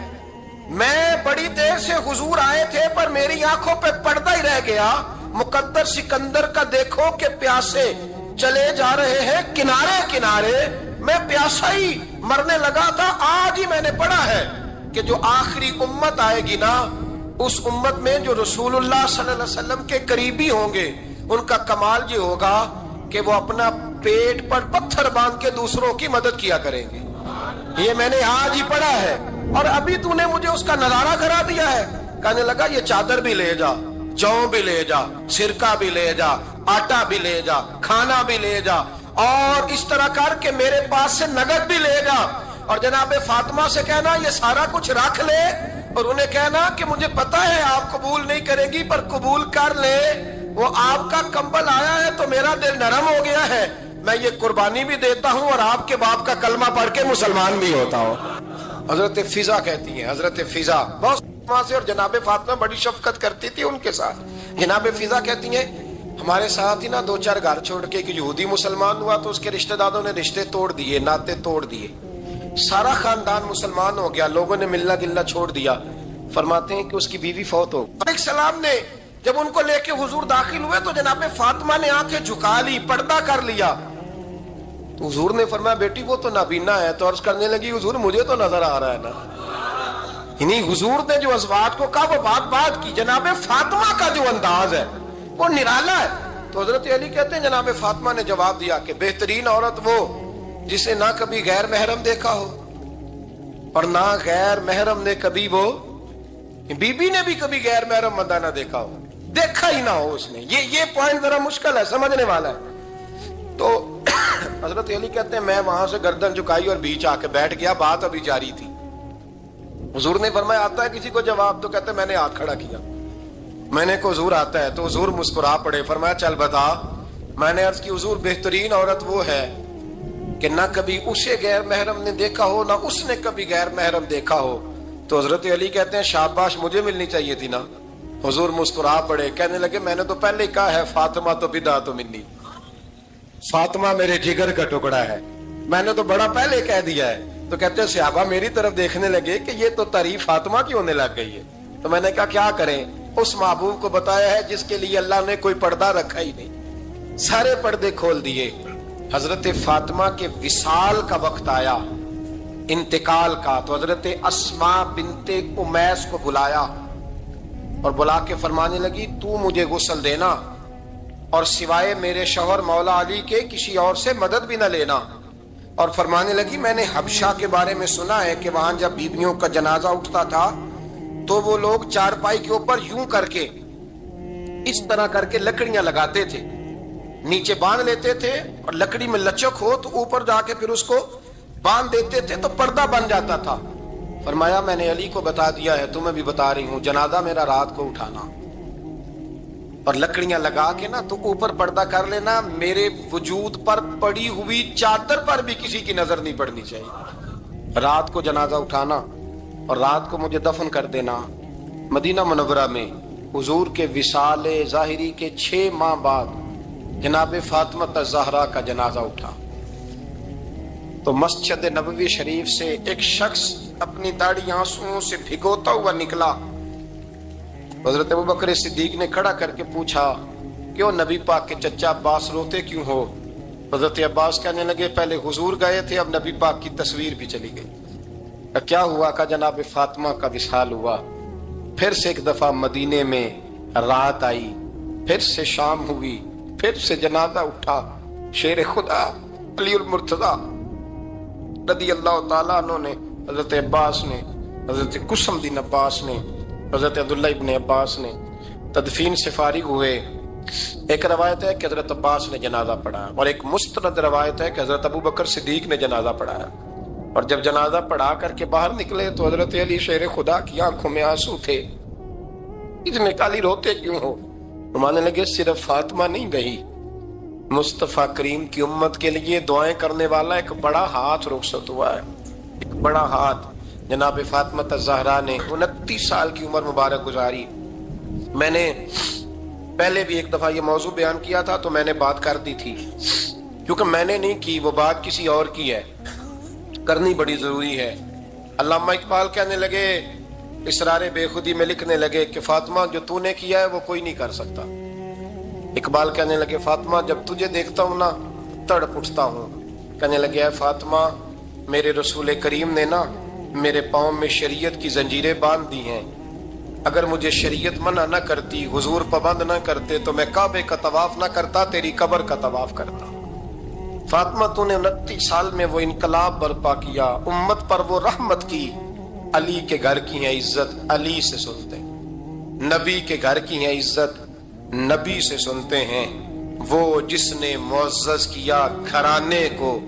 میں بڑی دیر سے حضور آئے تھے پر میری آنکھوں پہ پردہ ہی رہ گیا. مقدر سکندر کا دیکھو کہ پیاسے چلے جا رہے ہیں کنارے کنارے، میں پیاسا ہی مرنے لگا تھا. آج ہی میں نے پڑھا ہے کہ جو آخری امت آئے گی نا، اس امت میں جو رسول اللہ صلی اللہ علیہ وسلم کے قریبی ہوں گے، ان کا کمال یہ ہوگا کہ وہ اپنا پیٹ پر پتھر باندھ کے دوسروں کی مدد کیا کریں گے. یہ میں نے آج ہی پڑھا ہے اور ابھی تو نے مجھے اس کا نظارہ کرا دیا ہے. کہنے لگا یہ چادر بھی لے جا، جوں بھی لے جا، سرکہ بھی لے جا، آٹا بھی لے جا، کھانا بھی لے جا، اور اس طرح کر کے میرے پاس سے نگد بھی لے جا. اور جناب فاطمہ سے کہنا یہ سارا کچھ رکھ لے، اور انہیں کہنا کہ مجھے پتا ہے آپ قبول نہیں کریں گی پر قبول کر لے، وہ آپ کا کمبل آیا ہے تو میرا دل نرم ہو گیا ہے، میں یہ قربانی بھی دیتا ہوں اور آپ کے باپ کا کلمہ پڑھ کے مسلمان بھی ہوتا ہوں. حضرت فضا کہتی ہیں، حضرت فضا بہت سے، اور جناب فاطمہ بڑی شفقت کرتی تھی ان کے ساتھ. جناب فضا کہتی ہیں ہمارے ساتھ ہی نا 2-4 گھر چھوڑ کے ایک یہودی مسلمان ہوا تو اس کے رشتہ داروں نے رشتے توڑ دیے، ناطے توڑ دیے، سارا خاندان مسلمان ہو گیا، لوگوں نے ملنا گلنا چھوڑ دیا. فرماتے ہیں کہ اس کی بیوی فوت ہو. علیہ السلام نے جب ان کو لے کے حضور داخل ہوئے تو جناب فاطمہ نے آنکھیں جھکا لی، پردہ کر لیا. تو حضور نے فرمایا بیٹی وہ تو نابینا ہے. تو عرض کرنے لگی حضور مجھے تو نظر آ رہا ہے نا. یعنی حضور نے جو ازواج کو کہا وہ بات کی. جناب فاطمہ کا جو انداز ہے وہ نرالا ہے. تو حضرت علی کہتے ہیں جناب فاطمہ نے جواب دیا کہ بہترین عورت وہ جسے نہ کبھی غیر محرم دیکھا ہو اور نہ غیر محرم نے کبھی، وہ بی بی نے بھی کبھی غیر محرم بندہ نہ دیکھا ہو، دیکھا ہی نہ ہو اس نے. یہ پوائنٹ ذرا مشکل ہے، سمجھنے والا ہے. تو حضرت علی کہتے ہیں میں وہاں سے گردن جھکائی اور بیچ آ کے بیٹھ گیا، بات ابھی جاری تھی. حضور نے فرمایا آتا ہے کسی کو جواب؟ تو کہتے ہیں میں نے ہاتھ کھڑا کیا، میں نے کو حضور آتا ہے. تو حضور مسکرا پڑے، فرمایا چل بتا. میں نے عرض کی حضور بہترین عورت وہ ہے کہ نہ کبھی اسے غیر محرم نے دیکھا ہو نہ اس نے کبھی غیر محرم دیکھا ہو. تو حضرت علی کہتے ہیں شاباش مجھے ملنی چاہیے تھی نا. حضور مسکرا پڑے، کہنے لگے میں نے تو پہلے ہی کہا ہے فاطمہ تو بدا تو منی، فاطمہ میرے جگر کا ٹکڑا ہے، میں نے تو بڑا پہلے کہہ دیا ہے. تو کہتے ہیں صحابہ میری طرف دیکھنے لگے کہ یہ تو تعریف فاطمہ کی ہونے لگ گئی ہے. تو میں نے کہا کیا کریں، اس محبوب کو بتایا ہے جس کے لیے اللہ نے کوئی پردہ رکھا ہی نہیں، سارے پردے کھول دیے. حضرت فاطمہ کے وصال کا وقت آیا، انتقال کا. تو حضرت اسماء بنت امیس کو بلایا اور بلا کے فرمانے لگی تو مجھے غسل دینا اور سوائے میرے شوہر مولا علی کے کسی اور سے مدد بھی نہ لینا. اور فرمانے لگی میں نے حبشہ کے بارے میں سنا ہے کہ وہاں جب بیویوں کا جنازہ اٹھتا تھا تو وہ لوگ چارپائی کے اوپر یوں کر کے اس طرح کر کے لکڑیاں لگاتے تھے، نیچے باندھ لیتے تھے اور لکڑی میں لچک ہو تو اوپر جا کے پھر اس کو باندھ دیتے تھے تو پردہ بن جاتا تھا. فرمایا میں نے علی کو بتا دیا ہے، تمہیں بھی بتا رہی ہوں، جنازہ میرا رات کو اٹھانا اور لکڑیاں لگا کے نا تو اوپر پردہ کر لینا، میرے وجود پر پڑی ہوئی چادر پر بھی کسی کی نظر نہیں پڑنی چاہیے. رات کو جنازہ اٹھانا اور رات کو مجھے دفن کر دینا. مدینہ منورہ میں حضور کے وصال ظاہری کے 6 ماہ بعد جناب فاطمہ الزہرا کا جنازہ اٹھا تو مسجد نبوی شریف سے ایک شخص اپنی داڑھی آنسوؤں سے بھگوتا ہوا نکلا. حضرت ابوبکر صدیق نے کھڑا کر کے پوچھا کیوں نبی پاک کے چچا عباس روتے کیوں ہو؟ حضرت عباس کہنے لگے پہلے حضور گئے تھے، اب نبی پاک کی تصویر بھی چلی گئی۔ کیا ہوا؟ کہ جناب فاطمہ کا وصال ہوا، پھر سے ایک دفعہ مدینے میں رات آئی، پھر سے شام ہوئی، پھر سے جنازہ اٹھا۔ شیر خدا علی المرتضیٰ رضی اللہ تعالیٰ عنہ نے، حضرت عباس نے، حضرت قسم الدین عباس نے، حضرت عبداللہ ابن عباس نے تدفین سے فارغ ہوئے۔ ایک روایت ہے کہ حضرت عباس نے جنازہ پڑھا، اور ایک مستند روایت ہے کہ حضرت ابو بکر صدیق نے جنازہ پڑھایا۔ اور جب جنازہ پڑھا کر کے باہر نکلے تو حضرت علی شیر خدا کی آنکھوں میں آنسو تھے۔ اتنے کالی روتے کیوں ہو؟ فرمانے لگے صرف فاطمہ نہیں گئی، مصطفیٰ کریم کی امت کے لیے دعائیں کرنے والا ایک بڑا ہاتھ رخصت ہوا ہے، ایک بڑا ہاتھ۔ جناب فاطمہ الزہرا نے 29 سال کی عمر مبارک گزاری۔ میں نے پہلے بھی ایک دفعہ یہ موضوع بیان کیا تھا تو میں نے بات کر دی تھی، کیونکہ میں نے نہیں کی، وہ بات کسی اور کی ہے، کرنی بڑی ضروری ہے۔ علامہ اقبال کہنے لگے، اسرار بے خودی میں لکھنے لگے کہ فاطمہ جو تو نے کیا ہے وہ کوئی نہیں کر سکتا۔ اقبال کہنے لگے فاطمہ جب تجھے دیکھتا ہوں نا تڑپ اٹھتا ہوں۔ کہنے لگے اے فاطمہ میرے رسول کریم نے نا میرے پاؤں میں شریعت کی زنجیریں باندھ دی ہیں، اگر مجھے شریعت منع نہ کرتی، حضور پابند نہ کرتے تو میں کعبے کا طواف نہ کرتا، تیری قبر کا طواف کرتا۔ فاطمہ تو نے 29 سال میں وہ انقلاب برپا کیا، امت پر وہ رحمت کی۔ علی کے گھر کی ہے عزت، علی سے سنتے ہیں، نبی کے گھر کی ہے عزت، نبی سے سنتے ہیں۔ وہ جس نے معزز کیا گھرانے کو،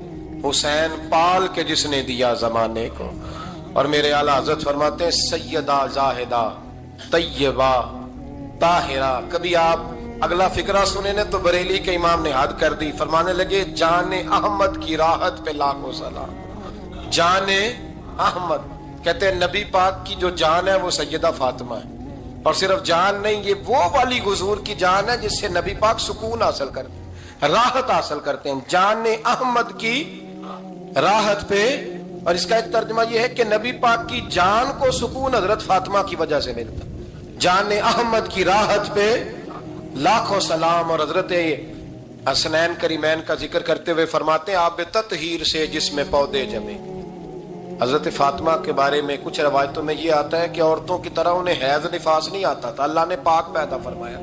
حسین پال کے جس نے دیا زمانے کو۔ اور میرے اعلیٰ حضرت فرماتے ہیں سیدہ زاہدہ طیبہ طاہرہ۔ کبھی آپ اگلا فقرہ سنیں نے تو بریلی کے امام نے حد کر دی، فرمانے لگے جان احمد کی راحت پہ لاکھوں سلام۔ جان احمد کہتے ہیں نبی پاک کی جو جان ہے وہ سیدہ فاطمہ ہے، اور صرف جان نہیں، یہ وہ والی حضور کی جان ہے جس سے نبی پاک سکون حاصل کرتے ہیں، راحت حاصل کرتے ہیں۔ جان احمد کی راحت پہ، اور اس کا ایک ترجمہ یہ ہے کہ نبی پاک کی جان کو سکون حضرت فاطمہ کی وجہ سے ملتا۔ جان احمد کی راحت پہ لاکھوں سلام۔ اور حضرت حسنین کریمین کا ذکر کرتے ہوئے فرماتے ہیں آب تطہیر سے جس میں پودے جمے۔ حضرت فاطمہ کے بارے میں کچھ روایتوں میں یہ آتا ہے کہ عورتوں کی طرح انہیں حیض نفاس نہیں آتا تھا، اللہ نے پاک پیدا فرمایا،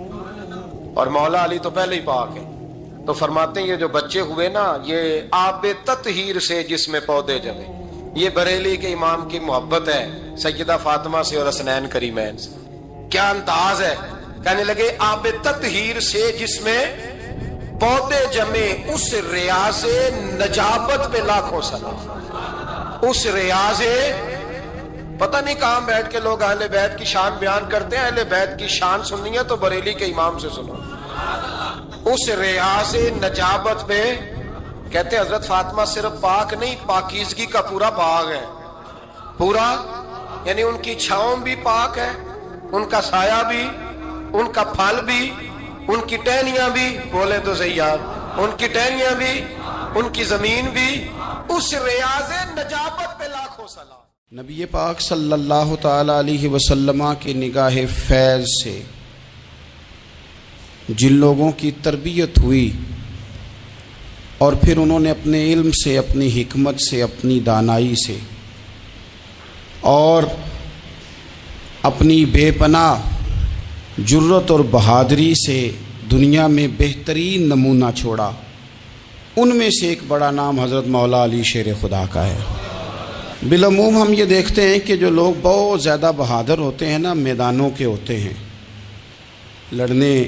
اور مولا علی تو پہلے ہی پاک ہے۔ تو فرماتے ہیں یہ جو بچے ہوئے نا یہ آب تطہیر سے جس میں پودے جمے۔ یہ بریلی کے امام کی محبت ہے سیدہ فاطمہ سے اور حسنین کریمین سے۔ کیا انداز ہے! کہنے لگے آب تطہیر سے جس میں پودے جمے، اس ریاض نجابت پہ لاکھوں سلام۔ اس ریاض، پتہ نہیں کہاں بیٹھ کے لوگ اہل بیت کی شان بیان کرتے ہیں، اہل بیت کی شان سننی ہے تو بریلی کے امام سے سنو۔ اس ریاض نجابت پہ کہتے ہیں حضرت فاطمہ صرف پاک نہیں، پاکیزگی کا پورا باغ ہے، پورا، یعنی ان کی چھاؤں بھی پاک ہے، ان کا سایہ بھی، ان کا پھل بھی، ان کی ٹہنیاں بھی، بولے تو صحیح یار، ان کی ٹہنیاں بھی، ان کی زمین بھی، اس ریاض نجابت پہ لاکھوں سلام۔ نبی پاک صلی اللہ تعالی علیہ وسلم کی نگاہ فیض سے جن لوگوں کی تربیت ہوئی اور پھر انہوں نے اپنے علم سے، اپنی حکمت سے، اپنی دانائی سے اور اپنی بے پناہ جرت اور بہادری سے دنیا میں بہترین نمونہ چھوڑا، ان میں سے ایک بڑا نام حضرت مولا علی شیر خدا کا ہے۔ بالعموم ہم یہ دیکھتے ہیں کہ جو لوگ بہت زیادہ بہادر ہوتے ہیں نا، میدانوں کے ہوتے ہیں، لڑنے،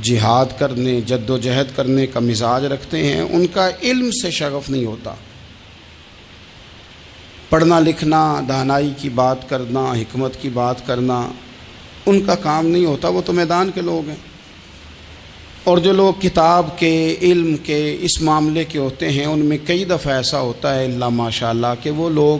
جہاد کرنے، جد و جہد کرنے کا مزاج رکھتے ہیں، ان کا علم سے شغف نہیں ہوتا، پڑھنا لکھنا، دانائی کی بات کرنا، حکمت کی بات کرنا ان کا کام نہیں ہوتا، وہ تو میدان کے لوگ ہیں۔ اور جو لوگ کتاب کے، علم کے، اس معاملے کے ہوتے ہیں، ان میں کئی دفعہ ایسا ہوتا ہے اللہ ماشاءاللہ کہ وہ لوگ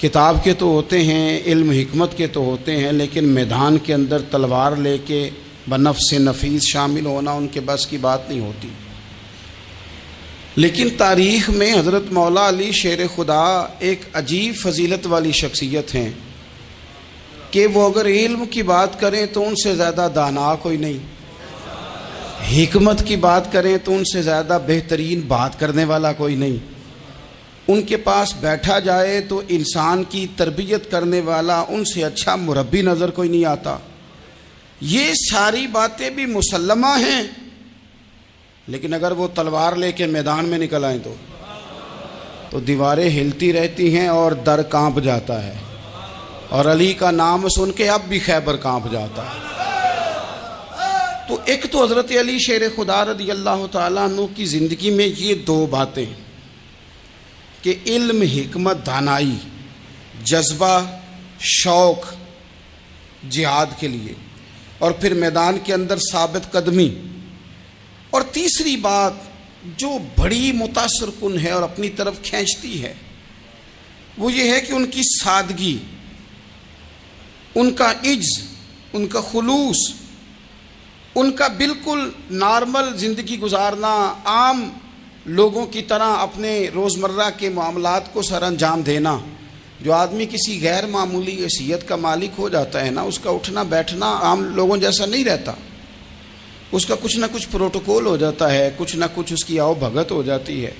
کتاب کے تو ہوتے ہیں، علم حکمت کے تو ہوتے ہیں، لیکن میدان کے اندر تلوار لے کے بنفس نفیس شامل ہونا ان کے بس کی بات نہیں ہوتی۔ لیکن تاریخ میں حضرت مولا علی شیر خدا ایک عجیب فضیلت والی شخصیت ہیں کہ وہ اگر علم کی بات کریں تو ان سے زیادہ دانا کوئی نہیں، حکمت کی بات کریں تو ان سے زیادہ بہترین بات کرنے والا کوئی نہیں. ان کے پاس بیٹھا جائے تو انسان کی تربیت کرنے والا ان سے اچھا مربی نظر کوئی نہیں آتا. یہ ساری باتیں بھی مسلمہ ہیں، لیکن اگر وہ تلوار لے کے میدان میں نکل آئیں تو دیواریں ہلتی رہتی ہیں اور در کانپ جاتا ہے، اور علی کا نام سن کے اب بھی خیبر کانپ جاتا ہے. تو ایک تو حضرت علی شیر خدا رضی اللہ تعالیٰ عنہ کی زندگی میں یہ دو باتیں کہ علم، حکمت، دانائی، جذبہ، شوق جہاد کے لیے، اور پھر میدان کے اندر ثابت قدمی. اور تیسری بات جو بڑی متاثر کن ہے اور اپنی طرف کھینچتی ہے وہ یہ ہے کہ ان کی سادگی، ان کا عجز، ان کا خلوص، ان کا بالکل نارمل زندگی گزارنا، عام لوگوں کی طرح اپنے روزمرہ کے معاملات کو سر انجام دینا. جو آدمی کسی غیر معمولی حیثیت کا مالک ہو جاتا ہے نا، اس کا اٹھنا بیٹھنا عام لوگوں جیسا نہیں رہتا. اس کا کچھ نہ کچھ پروٹوکول ہو جاتا ہے، کچھ نہ کچھ اس کی آؤ بھگت ہو جاتی ہے.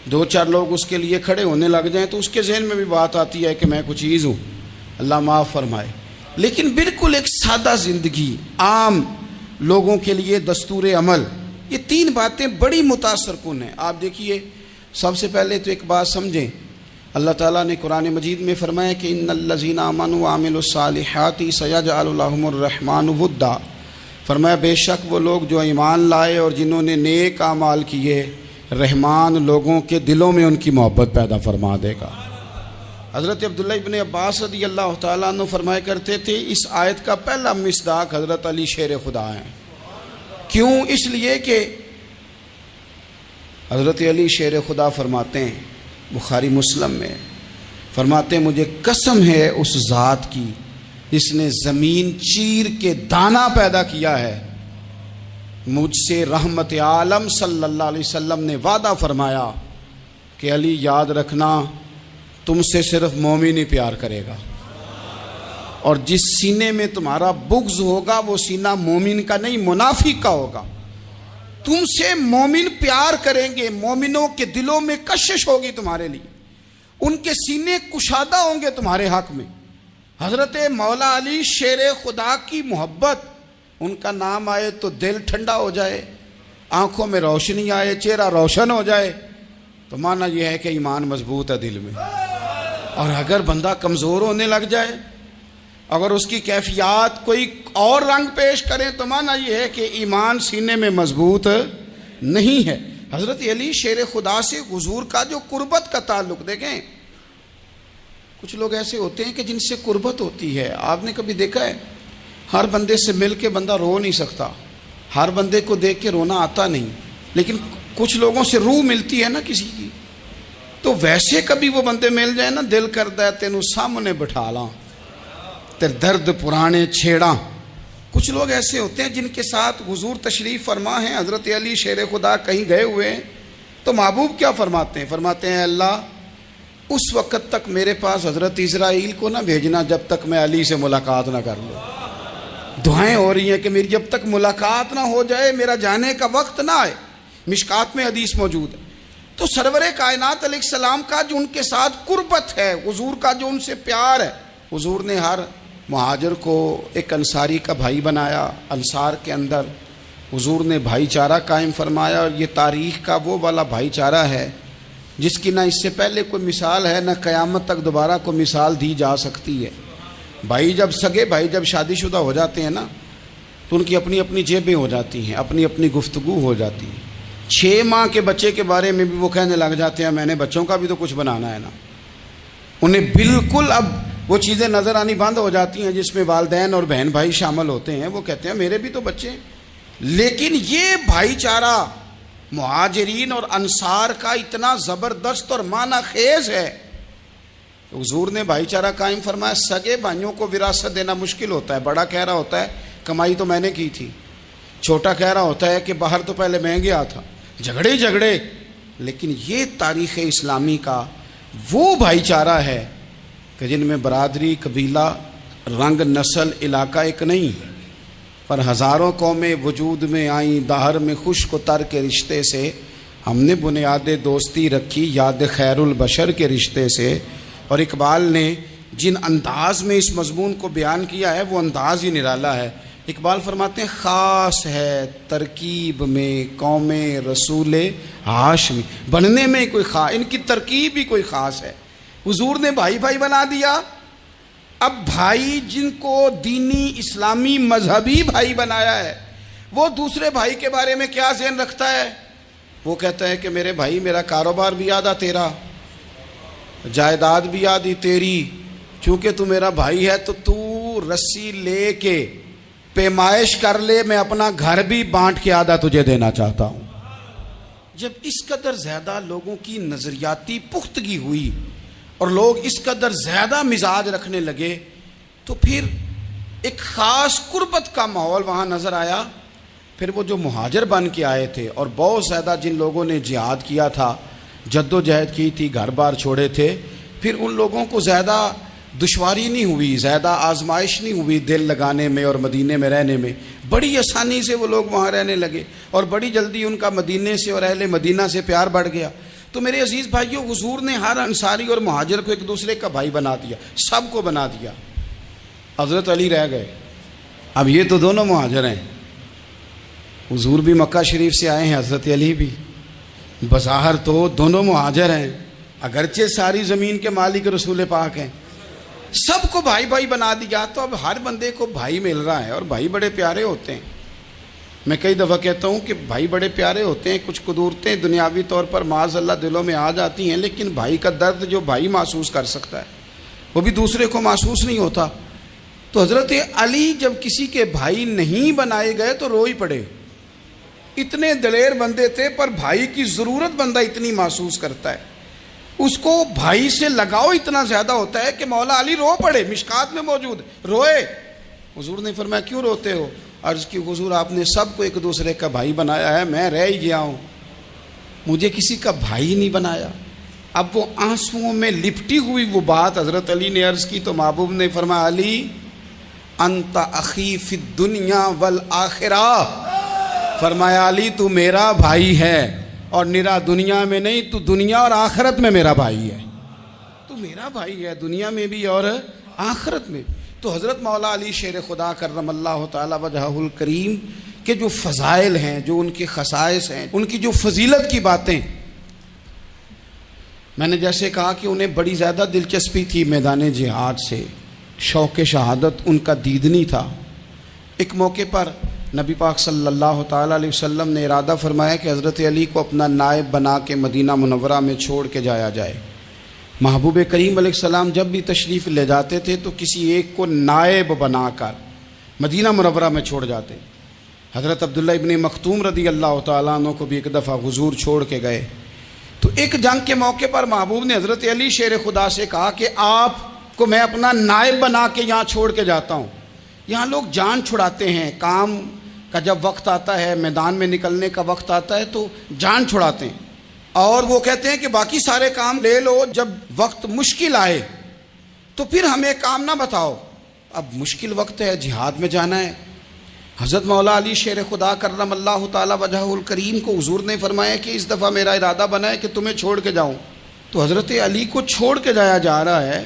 دو چار لوگ اس کے لیے کھڑے ہونے لگ جائیں تو اس کے ذہن میں بھی بات آتی ہے کہ میں کچھ چیز ہوں، اللہ معاف فرمائے. لیکن بالکل ایک سادہ زندگی، عام لوگوں کے لیے دستور عمل، یہ تین باتیں بڑی متاثر کن ہیں. آپ دیکھیے، سب سے پہلے تو ایک بات سمجھیں، اللہ تعالیٰ نے قرآن مجید میں فرمایا کہ ان الذین آمنوا وعملوا الصالحات سیجعل لهم الرحمن ودا. فرمایا بے شک وہ لوگ جو ایمان لائے اور جنہوں نے نیک اعمال کیے، رحمان لوگوں کے دلوں میں ان کی محبت پیدا فرما دے گا. حضرت عبداللہ ابن عباس رضی اللہ تعالیٰ عنہ فرمایا کرتے تھے اس آیت کا پہلا مصداق حضرت علی شیر خدا ہیں. کیوں؟ اس لیے کہ حضرت علی شیر خدا فرماتے ہیں، بخاری مسلم میں فرماتے ہیں، مجھے قسم ہے اس ذات کی جس نے زمین چیر کے دانہ پیدا کیا ہے، مجھ سے رحمت عالم صلی اللہ علیہ وسلم نے وعدہ فرمایا کہ علی یاد رکھنا تم سے صرف مومن ہی پیار کرے گا، اور جس سینے میں تمہارا بغض ہوگا وہ سینہ مومن کا نہیں منافق کا ہوگا. تم سے مومن پیار کریں گے، مومنوں کے دلوں میں کشش ہوگی تمہارے لیے، ان کے سینے کشادہ ہوں گے تمہارے حق میں. حضرت مولا علی شیر خدا کی محبت، ان کا نام آئے تو دل ٹھنڈا ہو جائے، آنکھوں میں روشنی آئے، چہرہ روشن ہو جائے، تو معنی یہ ہے کہ ایمان مضبوط ہے دل میں. اور اگر بندہ کمزور ہونے لگ جائے، اگر اس کی کیفیات کوئی اور رنگ پیش کرے، تو معنی یہ ہے کہ ایمان سینے میں مضبوط نہیں ہے. حضرت علی شیر خدا سے حضور کا جو قربت کا تعلق دیکھیں، کچھ لوگ ایسے ہوتے ہیں کہ جن سے قربت ہوتی ہے. آپ نے کبھی دیکھا ہے ہر بندے سے مل کے بندہ رو نہیں سکتا، ہر بندے کو دیکھ کے رونا آتا نہیں، لیکن کچھ لوگوں سے روح ملتی ہے نا کسی کی، تو ویسے کبھی وہ بندے مل جائیں نا، دل کرتا ہے تینوں سامنے بٹھا لاں، تیرے درد پرانے چھیڑاں. کچھ لوگ ایسے ہوتے ہیں جن کے ساتھ حضور تشریف فرما ہیں، حضرت علی شیر خدا کہیں گئے ہوئے ہیں، تو محبوب کیا فرماتے ہیں؟ فرماتے ہیں اللہ اس وقت تک میرے پاس حضرت اسرائیل کو نہ بھیجنا جب تک میں علی سے ملاقات نہ کر لوں. دعائیں ہو رہی ہیں کہ میری جب تک ملاقات نہ ہو جائے میرا جانے کا وقت نہ آئے. مشکات میں حدیث موجود ہے. تو سرور کائنات علیہ السلام کا جو ان کے ساتھ قربت ہے، حضور کا جو ان سے پیار ہے، حضور نے ہر مہاجر کو ایک انصاری کا بھائی بنایا. انصار کے اندر حضور نے بھائی چارہ قائم فرمایا، اور یہ تاریخ کا وہ والا بھائی چارہ ہے جس کی نہ اس سے پہلے کوئی مثال ہے، نہ قیامت تک دوبارہ کوئی مثال دی جا سکتی ہے. بھائی جب سگے بھائی جب شادی شدہ ہو جاتے ہیں نا، تو ان کی اپنی اپنی جیبیں ہو جاتی ہیں، اپنی اپنی گفتگو ہو جاتی ہے. 6 ماہ کے بچے کے بارے میں بھی وہ کہنے لگ جاتے ہیں میں نے بچوں کا بھی تو کچھ بنانا ہے نا. انہیں بالکل اب وہ چیزیں نظر آنی بند ہو جاتی ہیں جس میں والدین اور بہن بھائی شامل ہوتے ہیں. وہ کہتے ہیں میرے بھی تو بچے ہیں. لیکن یہ بھائی چارہ مہاجرین اور انصار کا اتنا زبردست اور معنی خیز ہے. حضور نے بھائی چارہ قائم فرمایا. سگے بھائیوں کو وراثت دینا مشکل ہوتا ہے. بڑا کہہ رہا ہوتا ہے کمائی تو میں نے کی تھی، چھوٹا کہہ رہا ہوتا ہے کہ باہر تو پہلے میں گیا تھا، جھگڑے. لیکن یہ تاریخ اسلامی کا وہ بھائی چارہ ہے کہ جن میں برادری، قبیلہ، رنگ، نسل، علاقہ ایک نہیں. پر ہزاروں قومیں وجود میں آئیں دہر میں خشک و تر کے رشتے سے، ہم نے بنیاد دوستی رکھی یاد خیر البشر کے رشتے سے۔ اور اقبال نے جن انداز میں اس مضمون کو بیان کیا ہے وہ انداز ہی نرالا ہے۔ اقبال فرماتے ہیں خاص ہے ترکیب میں قوم رسول ہاشمی، بننے میں کوئی خاص، ان کی ترکیب ہی کوئی خاص ہے۔ حضور نے بھائی بھائی بنا دیا۔ اب بھائی جن کو دینی اسلامی مذہبی بھائی بنایا ہے وہ دوسرے بھائی کے بارے میں کیا ذہن رکھتا ہے؟ وہ کہتا ہے کہ میرے بھائی میرا کاروبار بھی آدھا تیرا، جائیداد بھی آدھی تیری، چونکہ تو میرا بھائی ہے تو تو رسی لے کے پیمائش کر لے، میں اپنا گھر بھی بانٹ کے آدھا تجھے دینا چاہتا ہوں۔ جب اس قدر زیادہ لوگوں کی نظریاتی پختگی ہوئی اور لوگ اس قدر زیادہ مزاج رکھنے لگے تو پھر ایک خاص قربت کا ماحول وہاں نظر آیا۔ پھر وہ جو مہاجر بن کے آئے تھے اور بہت زیادہ جن لوگوں نے جہاد کیا تھا، جد و جہد کی تھی، گھر بار چھوڑے تھے، پھر ان لوگوں کو زیادہ دشواری نہیں ہوئی، زیادہ آزمائش نہیں ہوئی دل لگانے میں اور مدینے میں رہنے میں، بڑی آسانی سے وہ لوگ وہاں رہنے لگے اور بڑی جلدی ان کا مدینے سے اور اہل مدینہ سے پیار بڑھ گیا۔ تو میرے عزیز بھائیوں، حضور نے ہر انصاری اور مہاجر کو ایک دوسرے کا بھائی بنا دیا، سب کو بنا دیا۔ حضرت علی رہ گئے، اب یہ تو دونوں مہاجر ہیں، حضور بھی مکہ شریف سے آئے ہیں، حضرت علی بھی، بظاہر تو دونوں مہاجر ہیں، اگرچہ ساری زمین کے مالک رسول پاک ہیں، سب کو بھائی بھائی بنا دیا۔ تو اب ہر بندے کو بھائی مل رہا ہے اور بھائی بڑے پیارے ہوتے ہیں۔ میں کئی دفعہ کہتا ہوں کہ بھائی بڑے پیارے ہوتے ہیں، کچھ قدورتیں دنیاوی طور پر معاذ اللہ دلوں میں آ جاتی ہیں، لیکن بھائی کا درد جو بھائی محسوس کر سکتا ہے وہ بھی دوسرے کو محسوس نہیں ہوتا۔ تو حضرت علی جب کسی کے بھائی نہیں بنائے گئے تو رو ہی پڑے، اتنے دلیر بندے تھے، پر بھائی کی ضرورت بندہ اتنی محسوس کرتا ہے، اس کو بھائی سے لگاؤ اتنا زیادہ ہوتا ہے کہ مولا علی رو پڑے، مشکات میں موجود روئے۔ حضور نے فرمایا کیوں روتے ہو؟ عرض کی حضور آپ نے سب کو ایک دوسرے کا بھائی بنایا ہے، میں رہ ہی گیا ہوں، مجھے کسی کا بھائی نہیں بنایا۔ اب وہ آنسوؤں میں لپٹی ہوئی وہ بات حضرت علی نے عرض کی تو محبوب نے فرمایا علی انت اخی فی الدنیا والآخرہ، فرمایا علی تو میرا بھائی ہے اور نرا دنیا میں نہیں، تو دنیا اور آخرت میں میرا بھائی ہے، تو میرا بھائی ہے دنیا میں بھی اور آخرت میں بھی۔ تو حضرت مولا علی شیر خدا کرم اللہ تعالی وجہہ الکریم کے جو فضائل ہیں، جو ان کے خصائص ہیں، ان کی جو فضیلت کی باتیں، میں نے جیسے کہا کہ انہیں بڑی زیادہ دلچسپی تھی میدان جہاد سے، شوق شہادت ان کا دیدنی تھا۔ ایک موقع پر نبی پاک صلی اللہ تعالیٰ علیہ وسلم نے ارادہ فرمایا کہ حضرت علی کو اپنا نائب بنا کے مدینہ منورہ میں چھوڑ کے جایا جائے۔ محبوب کریم علیہ السلام جب بھی تشریف لے جاتے تھے تو کسی ایک کو نائب بنا کر مدینہ منورہ میں چھوڑ جاتے۔ حضرت عبداللہ ابن مختوم رضی اللہ تعالیٰ عنہ کو بھی ایک دفعہ حضور چھوڑ کے گئے، تو ایک جنگ کے موقع پر محبوب نے حضرت علی شیر خدا سے کہا کہ آپ کو میں اپنا نائب بنا کے یہاں چھوڑ کے جاتا ہوں۔ یہاں لوگ جان چھڑاتے ہیں، کام کا جب وقت آتا ہے، میدان میں نکلنے کا وقت آتا ہے تو جان چھڑاتے ہیں، اور وہ کہتے ہیں کہ باقی سارے کام لے لو، جب وقت مشکل آئے تو پھر ہمیں کام نہ بتاؤ۔ اب مشکل وقت ہے، جہاد میں جانا ہے۔ حضرت مولا علی شیر خدا کرم اللہ تعالی وجہہ الکریم کو حضور نے فرمایا کہ اس دفعہ میرا ارادہ بنا ہے کہ تمہیں چھوڑ کے جاؤں۔ تو حضرت علی کو چھوڑ کے جایا جا رہا ہے،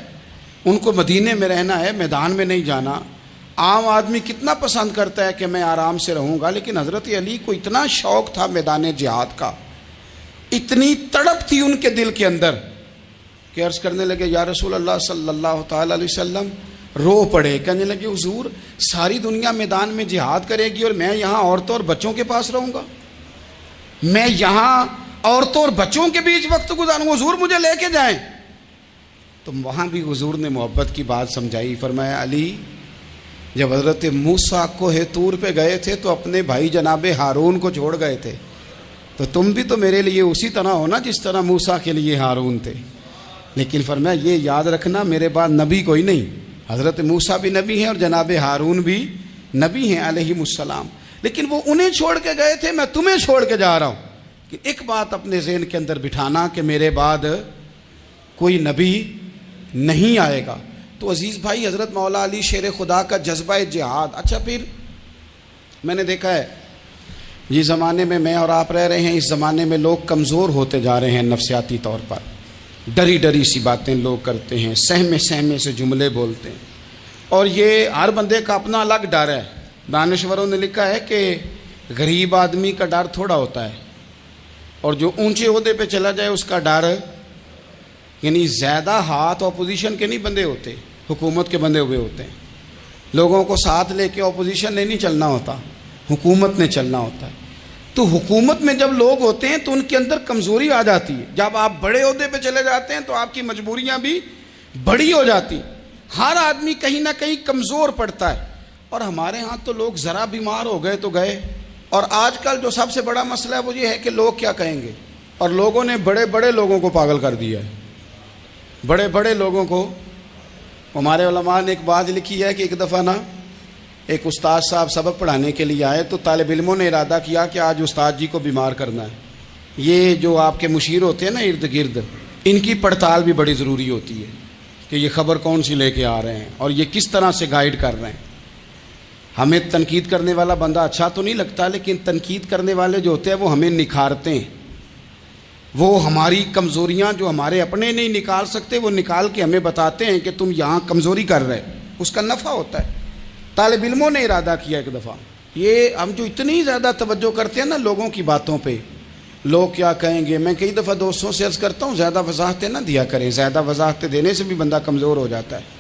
ان کو مدینے میں رہنا ہے، میدان میں نہیں جانا۔ عام آدمی کتنا پسند کرتا ہے کہ میں آرام سے رہوں گا، لیکن حضرت علی کو اتنا شوق تھا میدان جہاد کا، اتنی تڑپ تھی ان کے دل کے اندر کہ عرض کرنے لگے یا رسول اللہ صلی اللہ تعالیٰ علیہ وسلم، رو پڑے، کہنے لگے حضور ساری دنیا میدان میں جہاد کرے گی اور میں یہاں عورتوں اور بچوں کے پاس رہوں گا، میں یہاں عورتوں اور بچوں کے بیچ وقت گزاروں، حضور مجھے لے کے جائیں۔ تو وہاں بھی حضور نے محبت کی بات سمجھائی، فرمایا علی جب حضرت موسیٰ کوہ طور پہ گئے تھے تو اپنے بھائی جناب ہارون کو چھوڑ گئے تھے، تو تم بھی تو میرے لیے اسی طرح ہو نا جس طرح موسیٰ کے لیے ہارون تھے، لیکن فرمایا یہ یاد رکھنا میرے بعد نبی کوئی نہیں، حضرت موسیٰ بھی نبی ہیں اور جناب ہارون بھی نبی ہیں علیہم السلام، لیکن وہ انہیں چھوڑ کے گئے تھے، میں تمہیں چھوڑ کے جا رہا ہوں۔ کہ ایک بات اپنے ذہن کے اندر بٹھانا کہ میرے بعد کوئی نبی نہیں آئے گا۔ تو عزیز بھائی، حضرت مولا علی شیر خدا کا جذبہ جہاد، اچھا پھر میں نے دیکھا ہے جس زمانے میں اور آپ رہ رہے ہیں، اس زمانے میں لوگ کمزور ہوتے جا رہے ہیں نفسیاتی طور پر. ڈری ڈری سی باتیں لوگ کرتے ہیں، سہمے سہمے سے جملے بولتے ہیں، اور یہ ہر بندے کا اپنا الگ ڈر ہے. دانشوروں نے لکھا ہے کہ غریب آدمی کا ڈر تھوڑا ہوتا ہے، اور جو اونچے عہدے پہ چلا جائے اس کا ڈر، یعنی زیادہ ہاتھ اپوزیشن کے نہیں بندے ہوتے، حکومت کے بندے ہوئے ہوتے ہیں. لوگوں کو ساتھ لے کے اپوزیشن نے نہیں چلنا ہوتا، حکومت نے چلنا ہوتا ہے. تو حکومت میں جب لوگ ہوتے ہیں تو ان کے اندر کمزوری آ جاتی ہے. جب آپ بڑے عہدے پہ چلے جاتے ہیں تو آپ کی مجبوریاں بھی بڑی ہو جاتی. ہر آدمی کہیں نہ کہیں کمزور پڑتا ہے. اور ہمارے ہاں تو لوگ ذرا بیمار ہو گئے تو گئے. اور آج کل جو سب سے بڑا مسئلہ ہے وہ یہ ہے کہ لوگ کیا کہیں گے، اور لوگوں نے بڑے بڑے لوگوں کو پاگل کر دیا ہے. بڑے بڑے لوگوں کو. ہمارے علماء نے ایک بات لکھی ہے کہ ایک دفعہ نا ایک استاد صاحب سبق پڑھانے کے لیے آئے تو طالب علموں نے ارادہ کیا کہ آج استاد جی کو بیمار کرنا ہے. یہ جو آپ کے مشیر ہوتے ہیں نا ارد گرد، ان کی پڑتال بھی بڑی ضروری ہوتی ہے کہ یہ خبر کون سی لے کے آ رہے ہیں اور یہ کس طرح سے گائیڈ کر رہے ہیں. ہمیں تنقید کرنے والا بندہ اچھا تو نہیں لگتا، لیکن تنقید کرنے والے جو ہوتے ہیں وہ ہمیں نکھارتے ہیں. وہ ہماری کمزوریاں جو ہمارے اپنے نہیں نکال سکتے وہ نکال کے ہمیں بتاتے ہیں کہ تم یہاں کمزوری کر رہے، اس کا نفع ہوتا ہے. طالب علموں نے ارادہ کیا ایک دفعہ، یہ ہم جو اتنی زیادہ توجہ کرتے ہیں نا لوگوں کی باتوں پہ، لوگ کیا کہیں گے. میں کئی دفعہ دوستوں سے عرض کرتا ہوں زیادہ وضاحتیں نہ دیا کریں، زیادہ وضاحتیں دینے سے بھی بندہ کمزور ہو جاتا ہے.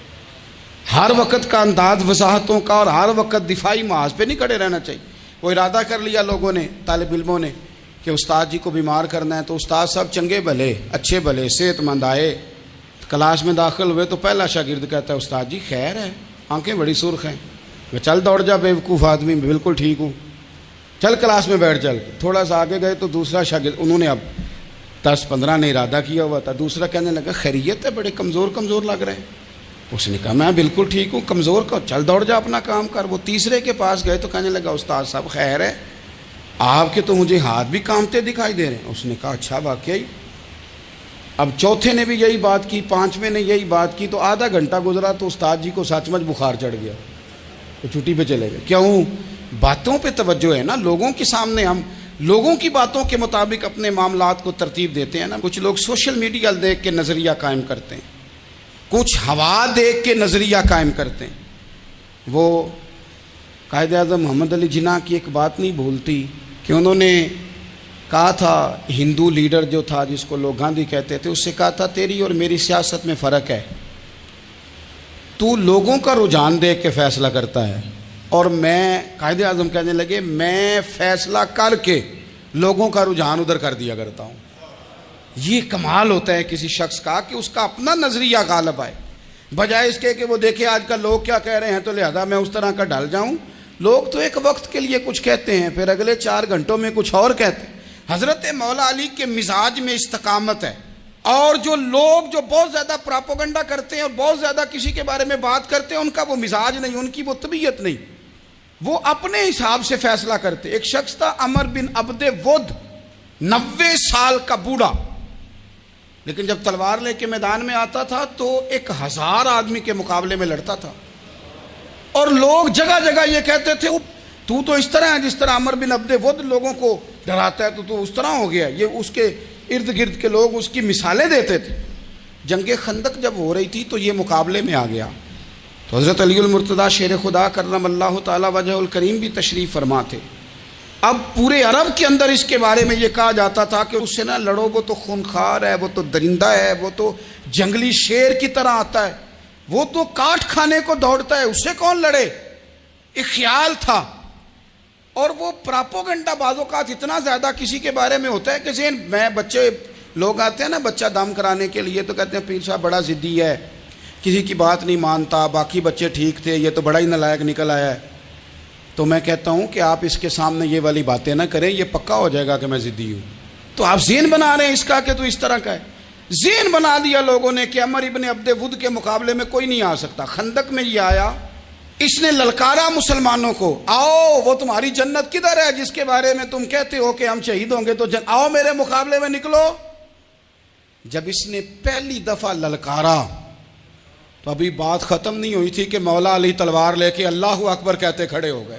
ہر وقت کا انداز وضاحتوں کا اور ہر وقت دفاعی محاذ پہ نہیں کھڑے رہنا چاہیے. وہ ارادہ کر لیا لوگوں نے، طالب علموں نے، کہ استاد جی کو بیمار کرنا ہے. تو استاد صاحب چنگے بھلے اچھے بھلے صحت مند آئے، کلاس میں داخل ہوئے تو پہلا شاگرد کہتا ہے استاد جی خیر ہے، آنکھیں بڑی سرخ ہیں. میں چل دوڑ جا بیوقوف آدمی، میں بالکل ٹھیک ہوں، چل کلاس میں بیٹھ. چل تھوڑا سا آگے گئے تو دوسرا شاگرد، انہوں نے اب 10-15 نے ارادہ کیا ہوا تھا، دوسرا کہنے لگا خیریت ہے، بڑے کمزور کمزور لگ رہے ہیں. اس نے کہا میں بالکل ٹھیک ہوں، کمزور کا چل دوڑ جا اپنا کام کر. وہ تیسرے کے پاس گئے تو کہنے لگا استاد صاحب خیر ہے، آپ کے تو مجھے ہاتھ بھی کامتے دکھائی دے رہے ہیں. اس نے کہا اچھا واقعی. اب چوتھے نے بھی یہی بات کی، پانچویں نے یہی بات کی. تو آدھا گھنٹہ گزرا تو استاد جی کو سچ مچ بخار چڑھ گیا، تو چھٹی پہ چلے گئے. کیوں؟ باتوں پہ توجہ ہے نا. لوگوں کے سامنے ہم لوگوں کی باتوں کے مطابق اپنے معاملات کو ترتیب دیتے ہیں نا. کچھ لوگ سوشل میڈیا دیکھ کے نظریہ قائم کرتے ہیں، کچھ ہوا دیکھ کے نظریہ قائم کرتے ہیں. وہ قائد اعظم محمد علی جناح کی ایک بات نہیں بھولتی کہ انہوں نے کہا تھا، ہندو لیڈر جو تھا جس کو لوگ گاندھی کہتے تھے، اس سے کہا تھا تیری اور میری سیاست میں فرق ہے، تو لوگوں کا رجحان دیکھ کے فیصلہ کرتا ہے، اور میں، قائد اعظم کہنے لگے، میں فیصلہ کر کے لوگوں کا رجحان ادھر کر دیا کرتا ہوں. یہ کمال ہوتا ہے کسی شخص کا کہ اس کا اپنا نظریہ غالب آئے، بجائے اس کے کہ وہ دیکھے آج کل لوگ کیا کہہ رہے ہیں تو لہذا میں اس طرح کا ڈال جاؤں. لوگ تو ایک وقت کے لیے کچھ کہتے ہیں، پھر اگلے 4 گھنٹوں میں کچھ اور کہتے ہیں. حضرت مولا علی کے مزاج میں استقامت ہے. اور جو لوگ جو بہت زیادہ پراپوگنڈا کرتے ہیں اور بہت زیادہ کسی کے بارے میں بات کرتے ہیں، ان کا وہ مزاج نہیں، ان کی وہ طبیعت نہیں، وہ اپنے حساب سے فیصلہ کرتے. ایک شخص تھا عمر بن عبد ود، 90 سال کا بوڑھا، لیکن جب تلوار لے کے میدان میں آتا تھا تو 1000 آدمی کے مقابلے میں لڑتا تھا. اور لوگ جگہ جگہ یہ کہتے تھے تو اس طرح ہے جس طرح عمر بن عبد ود لوگوں کو ڈراتا ہے، تو اس طرح ہو گیا. یہ اس کے ارد گرد کے لوگ اس کی مثالیں دیتے تھے. جنگ خندق جب ہو رہی تھی تو یہ مقابلے میں آ گیا. تو حضرت علی المرتضیٰ شیر خدا کرم اللہ تعالی وجہ الکریم بھی تشریف فرما تھے. اب پورے عرب کے اندر اس کے بارے میں یہ کہا جاتا تھا کہ اس سے نہ لڑو، وہ تو خونخوار ہے، وہ تو درندہ ہے، وہ تو جنگلی شیر کی طرح آتا ہے، وہ تو کاٹ کھانے کو دوڑتا ہے، اس سے کون لڑے. ایک خیال تھا. اور وہ پراپوگنڈا بعض اوقات اتنا زیادہ کسی کے بارے میں ہوتا ہے کہ ذہن میں، بچے لوگ آتے ہیں نا بچہ دم کرانے کے لیے تو کہتے ہیں پیر صاحب بڑا ضدی ہے، کسی کی بات نہیں مانتا، باقی بچے ٹھیک تھے، یہ تو بڑا ہی نالائق نکل آیا ہے. تو میں کہتا ہوں کہ آپ اس کے سامنے یہ والی باتیں نہ کریں، یہ پکا ہو جائے گا کہ میں ضدی ہوں. تو آپ ذہن بنا رہے ہیں اس کا کہ تو اس طرح کا ہے. ذہن بنا دیا لوگوں نے کہ عمر ابن عبد ود کے مقابلے میں کوئی نہیں آ سکتا. خندق میں یہ آیا، اس نے للکارا مسلمانوں کو، آؤ وہ تمہاری جنت کدھر ہے جس کے بارے میں تم کہتے ہو کہ ہم شہید ہوں گے، تو آؤ میرے مقابلے میں نکلو. جب اس نے پہلی دفعہ للکارا تو ابھی بات ختم نہیں ہوئی تھی کہ مولا علی تلوار لے کے اللہ اکبر کہتے کھڑے ہو گئے.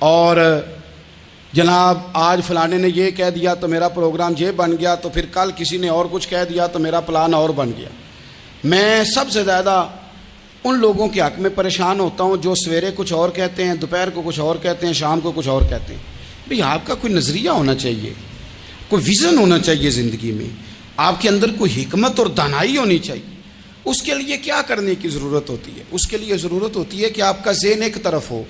اور جناب آج فلانے نے یہ کہہ دیا تو میرا پروگرام یہ بن گیا، تو پھر کل کسی نے اور کچھ کہہ دیا تو میرا پلان اور بن گیا۔ میں سب سے زیادہ ان لوگوں کے حق میں پریشان ہوتا ہوں جو سویرے کچھ اور کہتے ہیں، دوپہر کو کچھ اور کہتے ہیں، شام کو کچھ اور کہتے ہیں۔ بھئی آپ کا کوئی نظریہ ہونا چاہیے، کوئی ویژن ہونا چاہیے زندگی میں، آپ کے اندر کوئی حکمت اور دانائی ہونی چاہیے۔ اس کے لیے کیا کرنے کی ضرورت ہوتی ہے؟ اس کے لیے ضرورت ہوتی ہے کہ آپ کا ذہن ایک طرف ہو۔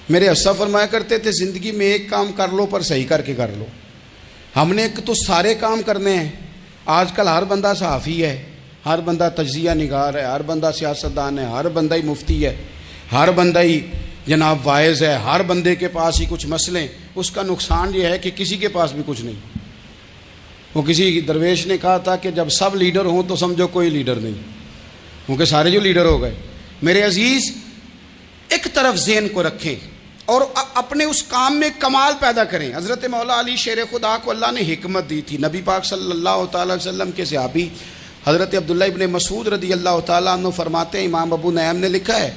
میرے اسلاف فرمایا کرتے تھے زندگی میں ایک کام کر لو پر صحیح کر کے کر لو۔ ہم نے تو سارے کام کرنے ہیں۔ آج کل ہر بندہ صحافی ہے، ہر بندہ تجزیہ نگار ہے، ہر بندہ سیاستدان ہے، ہر بندہ ہی مفتی ہے، ہر بندہ ہی جناب واعظ ہے، ہر بندے کے پاس ہی کچھ مسئلے۔ اس کا نقصان یہ ہے کہ کسی کے پاس بھی کچھ نہیں۔ وہ کسی درویش نے کہا تھا کہ جب سب لیڈر ہوں تو سمجھو کوئی لیڈر نہیں، کیونکہ سارے جو لیڈر ہو گئے۔ میرے عزیز، ایک طرف ذہن کو رکھیں اور اپنے اس کام میں کمال پیدا کریں۔ حضرت مولا علی شیر خدا کو اللہ نے حکمت دی تھی۔ نبی پاک صلی اللہ تعالی وسلم کے صحابی حضرت عبداللہ ابن مسعود رضی اللہ تعالیٰ عنہ فرماتے ہیں، امام ابو نعیم نے لکھا ہے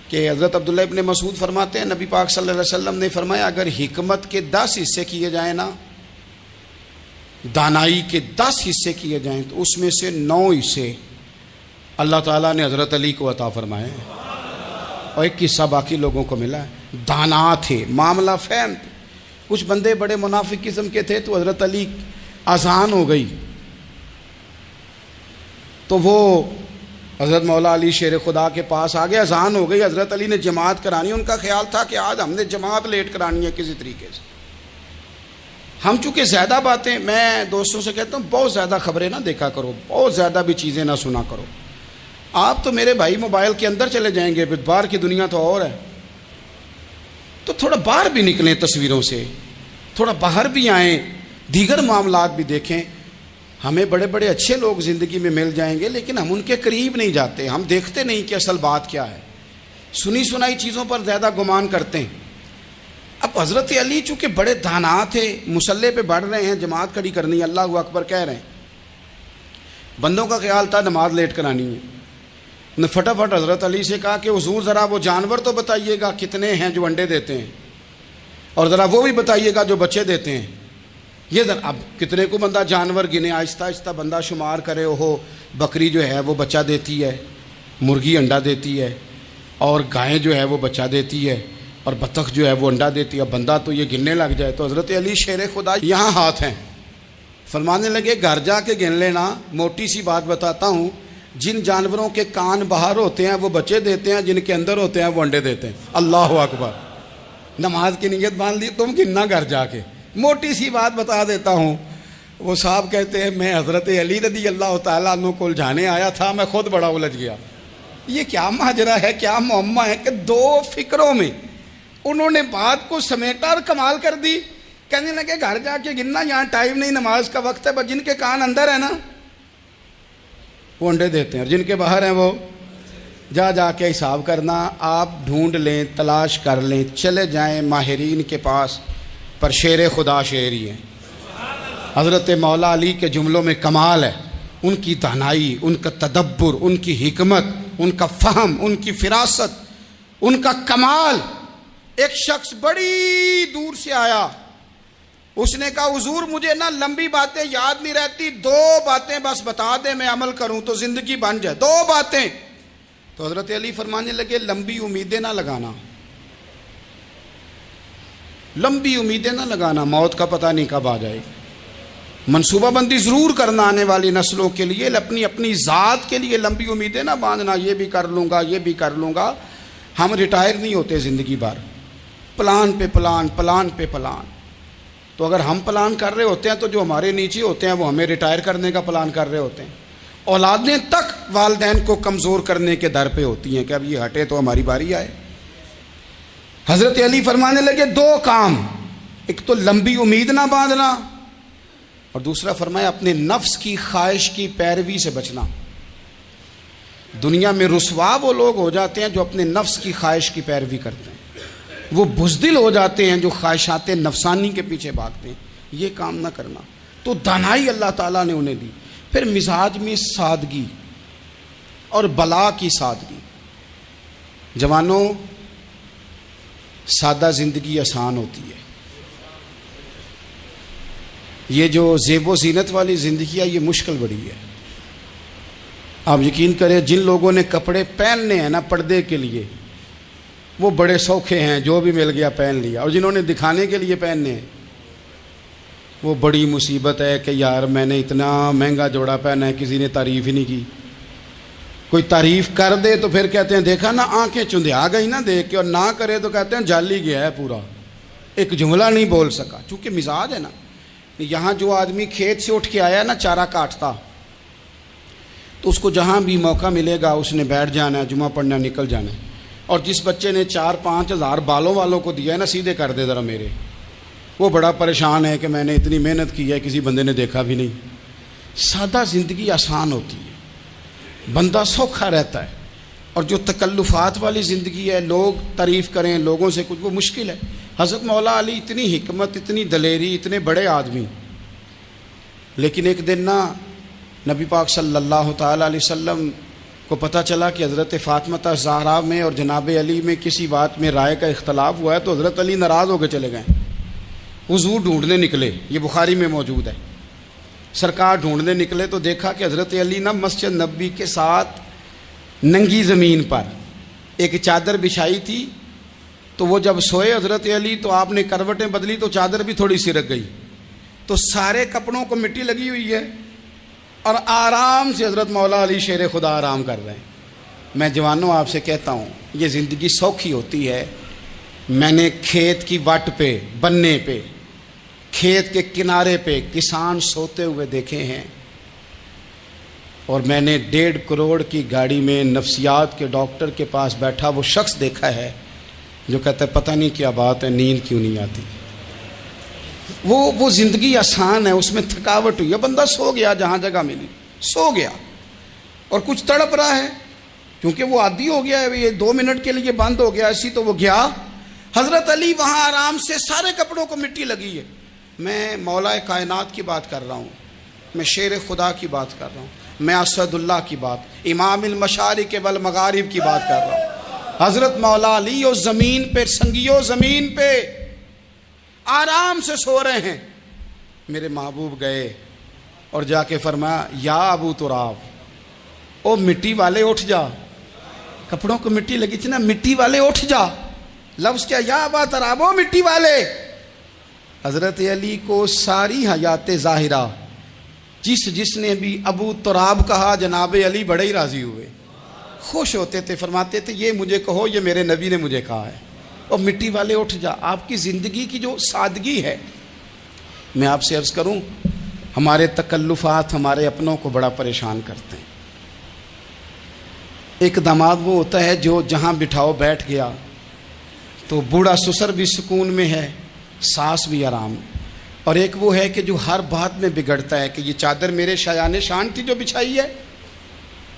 کہ حضرت عبداللہ ابن مسعود فرماتے ہیں نبی پاک صلی اللہ علیہ وسلم نے فرمایا اگر حکمت کے 10 حصے کیے جائیں نا، دانائی کے 10 حصے کیے جائیں تو اس میں سے 9 حصے اللہ تعالیٰ نے حضرت علی کو عطا فرمائے ہیں، اور ایک حصہ باقی لوگوں کو ملا ہے۔ دانا تھے، معاملہ فہم تھے۔ کچھ بندے بڑے منافق قسم کے تھے تو حضرت علی آسان ہو گئی تو وہ حضرت مولا علی شیر خدا کے پاس آگے، اذان ہو گئی، حضرت علی نے جماعت کرانی۔ ان کا خیال تھا کہ آج ہم نے جماعت لیٹ کرانی ہے کسی طریقے سے۔ ہم چونکہ زیادہ باتیں، میں دوستوں سے کہتا ہوں بہت زیادہ خبریں نہ دیکھا کرو، بہت زیادہ بھی چیزیں نہ سنا کرو۔ آپ تو میرے بھائی موبائل کے اندر چلے جائیں گے، باہر کی دنیا تو اور ہے، تو تھوڑا باہر بھی نکلیں تصویروں سے، تھوڑا باہر بھی آئیں، دیگر معاملات بھی دیکھیں۔ ہمیں بڑے بڑے اچھے لوگ زندگی میں مل جائیں گے لیکن ہم ان کے قریب نہیں جاتے، ہم دیکھتے نہیں کہ اصل بات کیا ہے، سنی سنائی چیزوں پر زیادہ گمان کرتے ہیں۔ اب حضرت علی چونکہ بڑے دانا تھے، مصلے پہ بڑھ رہے ہیں، جماعت کھڑی کرنی ہے، اللہ اکبر کہہ رہے ہیں، بندوں کا خیال تھا نماز لیٹ کرانی ہے۔ انہوں نے فٹافٹ حضرت علی سے کہا کہ حضور ذرا وہ جانور تو بتائیے گا کتنے ہیں جو انڈے دیتے ہیں، اور ذرا وہ بھی بتائیے گا جو بچے دیتے ہیں۔ یہ ذرا اب کتنے کو بندہ جانور گنے، آہستہ آہستہ بندہ شمار کرے، وہ بکری جو ہے وہ بچہ دیتی ہے، مرغی انڈا دیتی ہے، اور گائیں جو ہے وہ بچہ دیتی ہے، اور بطخ جو ہے وہ انڈا دیتی ہے۔ بندہ تو یہ گننے لگ جائے تو حضرت علی شیر خدا یہاں ہاتھ ہیں، فرمانے لگے گھر جا کے گن لینا، موٹی سی بات بتاتا ہوں، جن جانوروں کے کان باہر ہوتے ہیں وہ بچے دیتے ہیں، جن کے اندر ہوتے ہیں وہ انڈے دیتے ہیں۔ اللہ اکبر، نماز کی نیت باندھ لی، تم گننا گھر جا کے۔ موٹی سی بات بتا دیتا ہوں، وہ صاحب کہتے ہیں میں حضرت علی رضی اللہ تعالیٰ عنہ کو الجھانے آیا تھا، میں خود بڑا الجھ گیا۔ یہ کیا ماجرا ہے، کیا معمہ ہے کہ 2 فکروں میں انہوں نے بات کو سمیٹا اور کمال کر دی۔ کہنے لگے گھر جا کے گننا، یہاں ٹائم نہیں، نماز کا وقت ہے، بس جن کے کان اندر ہے نا وہ انڈے دیتے ہیں، اور جن کے باہر ہیں وہ جا جا کے حساب کرنا۔ آپ ڈھونڈ لیں، تلاش کر لیں، چلے جائیں ماہرین کے پاس، پر شیر خدا شعر ہی ہے۔ حضرت مولا علی کے جملوں میں کمال ہے، ان کی دانائی، ان کا تدبر، ان کی حکمت، ان کا فہم، ان کی فراست، ان کا کمال۔ ایک شخص بڑی دور سے آیا، اس نے کہا حضور مجھے نا لمبی باتیں یاد نہیں رہتی، 2 باتیں بس بتا دیں میں عمل کروں تو زندگی بن جائے، 2 باتیں۔ تو حضرت علی فرمانے لگے لمبی امیدیں نہ لگانا، لمبی امیدیں نہ لگانا، موت کا پتہ نہیں کب آ جائے گی۔ منصوبہ بندی ضرور کرنا آنے والی نسلوں کے لیے، اپنی ذات کے لیے لمبی امیدیں نہ باندھنا، یہ بھی کر لوں گا، یہ بھی کر لوں گا۔ ہم ریٹائر نہیں ہوتے زندگی بھر، پلان پہ پلان، پلان پہ پلان۔ تو اگر ہم پلان کر رہے ہوتے ہیں تو جو ہمارے نیچے ہوتے ہیں وہ ہمیں ریٹائر کرنے کا پلان کر رہے ہوتے ہیں۔ اولادیں تک والدین کو کمزور کرنے کے در پہ ہوتی ہیں کہ اب یہ ہٹے تو ہماری باری آئے۔ حضرت علی فرمانے لگے 2 کام، ایک تو لمبی امید نہ باندھنا، اور دوسرا فرمایا اپنے نفس کی خواہش کی پیروی سے بچنا۔ دنیا میں رسوا وہ لوگ ہو جاتے ہیں جو اپنے نفس کی خواہش کی پیروی کرتے ہیں، وہ بزدل ہو جاتے ہیں جو خواہشات نفسانی کے پیچھے بھاگتے ہیں۔ یہ کام نہ کرنا۔ تو دانائی اللہ تعالیٰ نے انہیں دی۔ پھر مزاج میں سادگی اور بلا کی سادگی۔ جوانوں، سادہ زندگی آسان ہوتی ہے. یہ جو زیب و زینت والی زندگی ہے یہ مشکل بڑی ہے. آپ یقین کریں جن لوگوں نے کپڑے پہننے ہیں نا پردے کے لیے وہ بڑے سوکھے ہیں، جو بھی مل گیا پہن لیا، اور جنہوں نے دکھانے کے لیے پہننے ہیں وہ بڑی مصیبت ہے کہ یار میں نے اتنا مہنگا جوڑا پہنا ہے، کسی نے تعریف ہی نہیں کی. کوئی تعریف کر دے تو پھر کہتے ہیں دیکھا نا آنکھیں چندھیا گئی نا دیکھ کے، اور نہ کرے تو کہتے ہیں جال ہی گیا ہے پورا، ایک جملہ نہیں بول سکا. چونکہ مزاج ہے نا. یہاں جو آدمی کھیت سے اٹھ کے آیا نا چارہ کاٹتا، تو اس کو جہاں بھی موقع ملے گا اس نے بیٹھ جانا ہے، جمعہ پڑھنا نکل جانا ہے. اور جس بچے نے 4-5 ہزار بالوں والوں کو دیا ہے نا سیدھے کر دے ذرا میرے، وہ بڑا پریشان ہے کہ میں نے اتنی محنت کی ہے کسی بندے نے دیکھا بھی نہیں. سادہ زندگی آسان ہوتی ہے، بندہ سوکھا رہتا ہے. اور جو تکلفات والی زندگی ہے، لوگ تعریف کریں لوگوں سے کچھ، وہ مشکل ہے. حضرت مولا علی اتنی حکمت، اتنی دلیری، اتنے بڑے آدمی، لیکن ایک دن نا نبی پاک صلی اللہ تعالیٰ علیہ وسلم کو پتہ چلا کہ حضرت فاطمہ زہرا میں اور جناب علی میں کسی بات میں رائے کا اختلاف ہوا ہے. تو حضرت علی ناراض ہو کے چلے گئے، حضور ڈھونڈنے نکلے. یہ بخاری میں موجود ہے. سرکار ڈھونڈنے نکلے تو دیکھا کہ حضرت علی نا مسجد نبوی کے ساتھ ننگی زمین پر ایک چادر بچھائی تھی. تو وہ جب سوئے حضرت علی تو آپ نے کروٹیں بدلی تو چادر بھی تھوڑی سی رک گئی. تو سارے کپڑوں کو مٹی لگی ہوئی ہے اور آرام سے حضرت مولا علی شیر خدا آرام کر رہے ہیں. میں جوانوں آپ سے کہتا ہوں یہ زندگی سوکھی ہوتی ہے. میں نے کھیت کی وٹ پہ، بننے پہ، کھیت کے کنارے پہ کسان سوتے ہوئے دیکھے ہیں، اور میں نے 1.5 کروڑ کی گاڑی میں نفسیات کے ڈاکٹر کے پاس بیٹھا وہ شخص دیکھا ہے جو کہتا ہے پتہ نہیں کیا بات ہے، نیند کیوں نہیں آتی. وہ زندگی آسان ہے، اس میں تھکاوٹ ہوئی ہے، بندہ سو گیا جہاں جگہ ملی سو گیا، اور کچھ تڑپ رہا ہے کیونکہ وہ عادی ہو گیا ہے، یہ 2 منٹ کے لیے بند ہو گیا ایسی، تو وہ گیا. حضرت علی وہاں آرام سے، سارے کپڑوں کو مٹی لگی ہے. میں مولا کائنات کی بات کر رہا ہوں، میں شیر خدا کی بات کر رہا ہوں، میں اسد اللہ کی بات، امام المشارق والمغارب کی بات کر رہا ہوں. حضرت مولا علی اور زمین پہ، سنگیو زمین پہ آرام سے سو رہے ہیں. میرے محبوب گئے اور جا کے فرمایا یا ابو تراب، او مٹی والے اٹھ جا. کپڑوں کو مٹی لگی تھی نا، مٹی والے اٹھ جا. لفظ کیا؟ یا ابا تراب، او مٹی والے. حضرت علی کو ساری حیات ظاہرہ جس نے بھی ابو تراب کہا جناب علی بڑے ہی راضی ہوئے، خوش ہوتے تھے، فرماتے تھے یہ مجھے کہو، یہ میرے نبی نے مجھے کہا ہے. اور مٹی والے اٹھ جا. آپ کی زندگی کی جو سادگی ہے، میں آپ سے عرض کروں ہمارے تکلفات ہمارے اپنوں کو بڑا پریشان کرتے ہیں. ایک داماد وہ ہوتا ہے جو جہاں بٹھاؤ بیٹھ گیا، تو بوڑھا سسر بھی سکون میں ہے، ساس بھی آرام. اور ایک وہ ہے کہ جو ہر بات میں بگڑتا ہے کہ یہ چادر میرے شایان شان تھی جو بچھائی ہے،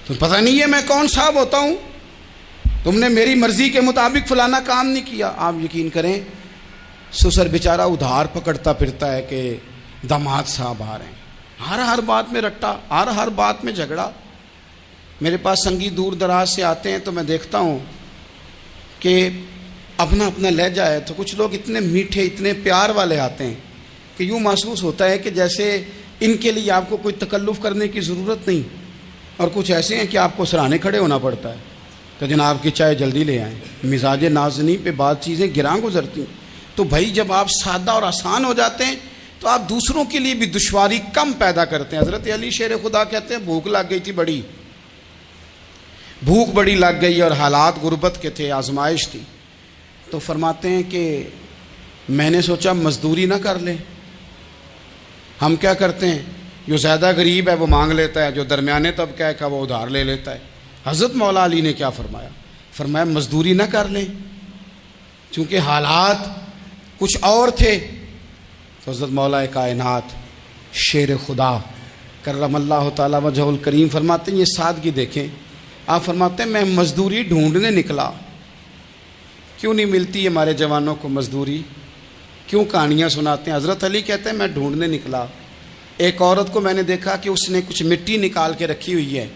تو پتہ نہیں ہے میں کون صاحب ہوتا ہوں، تم نے میری مرضی کے مطابق فلانا کام نہیں کیا. آپ یقین کریں سسر بیچارہ ادھار پکڑتا پھرتا ہے کہ داماد صاحب آ رہے ہیں، ہر بات میں رٹا، ہر بات میں جھگڑا. میرے پاس سنگی دور دراز سے آتے ہیں تو میں دیکھتا ہوں کہ اپنا لہجہ ہے، تو کچھ لوگ اتنے میٹھے اتنے پیار والے آتے ہیں کہ یوں محسوس ہوتا ہے کہ جیسے ان کے لیے آپ کو کوئی تکلف کرنے کی ضرورت نہیں. اور کچھ ایسے ہیں کہ آپ کو سرانے کھڑے ہونا پڑتا ہے کہ جناب کی چائے جلدی لے آئیں. مزاج نازنی پہ بعض چیزیں گراں گزرتی ہیں. تو بھائی جب آپ سادہ اور آسان ہو جاتے ہیں تو آپ دوسروں کے لیے بھی دشواری کم پیدا کرتے ہیں. حضرت علی شیر خدا کہتے ہیں بھوک لگ گئی تھی، بھوک بڑی لگ گئی اور حالات غربت کے تھے، آزمائش تھی. تو فرماتے ہیں کہ میں نے سوچا مزدوری نہ کر لیں. ہم کیا کرتے ہیں، جو زیادہ غریب ہے وہ مانگ لیتا ہے، جو درمیانے طبقہ کا وہ ادھار لے لیتا ہے. حضرت مولا علی نے کیا فرمایا مزدوری نہ کر لیں، چونکہ حالات کچھ اور تھے. تو حضرت مولا کائنات شیر خدا کرم اللہ تعالی وجہ الکریم فرماتے ہیں یہ سادگی دیکھیں. آپ فرماتے ہیں میں مزدوری ڈھونڈنے نکلا. کیوں نہیں ملتی ہمارے جوانوں کو مزدوری؟ کیوں کہانیاں سناتے ہیں؟ حضرت علی کہتے ہیں میں ڈھونڈنے نکلا. ایک عورت کو میں نے دیکھا کہ اس نے کچھ مٹی نکال کے رکھی ہوئی ہے،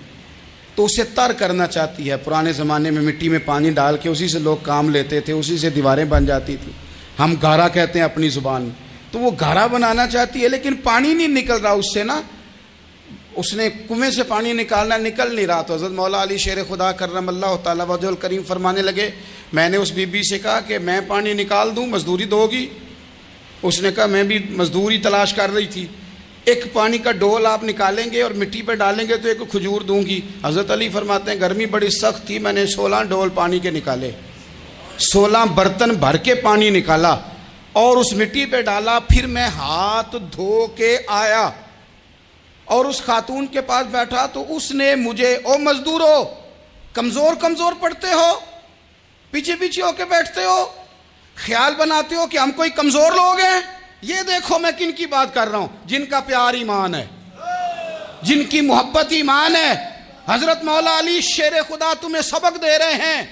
تو اسے تر کرنا چاہتی ہے. پرانے زمانے میں مٹی میں پانی ڈال کے اسی سے لوگ کام لیتے تھے, اسی سے دیواریں بن جاتی تھیں. ہم گارا کہتے ہیں اپنی زبان میں. تو وہ گارا بنانا چاہتی ہے لیکن پانی نہیں نکل رہا اس سے نا. اس نے کنویں سے پانی نکالنا, نکل نہیں رہا. تو حضرت مولا علی شیر خدا کرم اللہ تعالیٰ وجہ الکریم فرمانے لگے, میں نے اس بی بی سے کہا کہ میں پانی نکال دوں, مزدوری دو گی؟ اس نے کہا میں بھی مزدوری تلاش کر رہی تھی. ایک پانی کا ڈول آپ نکالیں گے اور مٹی پہ ڈالیں گے تو ایک کھجور دوں گی. حضرت علی فرماتے ہیں گرمی بڑی سخت تھی, میں نے 16 ڈول پانی کے نکالے, 16 برتن بھر کے پانی نکالا اور اس مٹی پہ ڈالا. پھر میں ہاتھ دھو کے آیا اور اس خاتون کے پاس بیٹھا تو اس نے مجھے, او مزدورو کمزور کمزور پڑتے ہو, پیچھے پیچھے ہو کے بیٹھتے ہو, خیال بناتے ہو کہ ہم کوئی کمزور لوگ ہیں. یہ دیکھو میں کن کی بات کر رہا ہوں, جن کا پیار ایمان ہے, جن کی محبت ایمان ہے. حضرت مولا علی شیر خدا تمہیں سبق دے رہے ہیں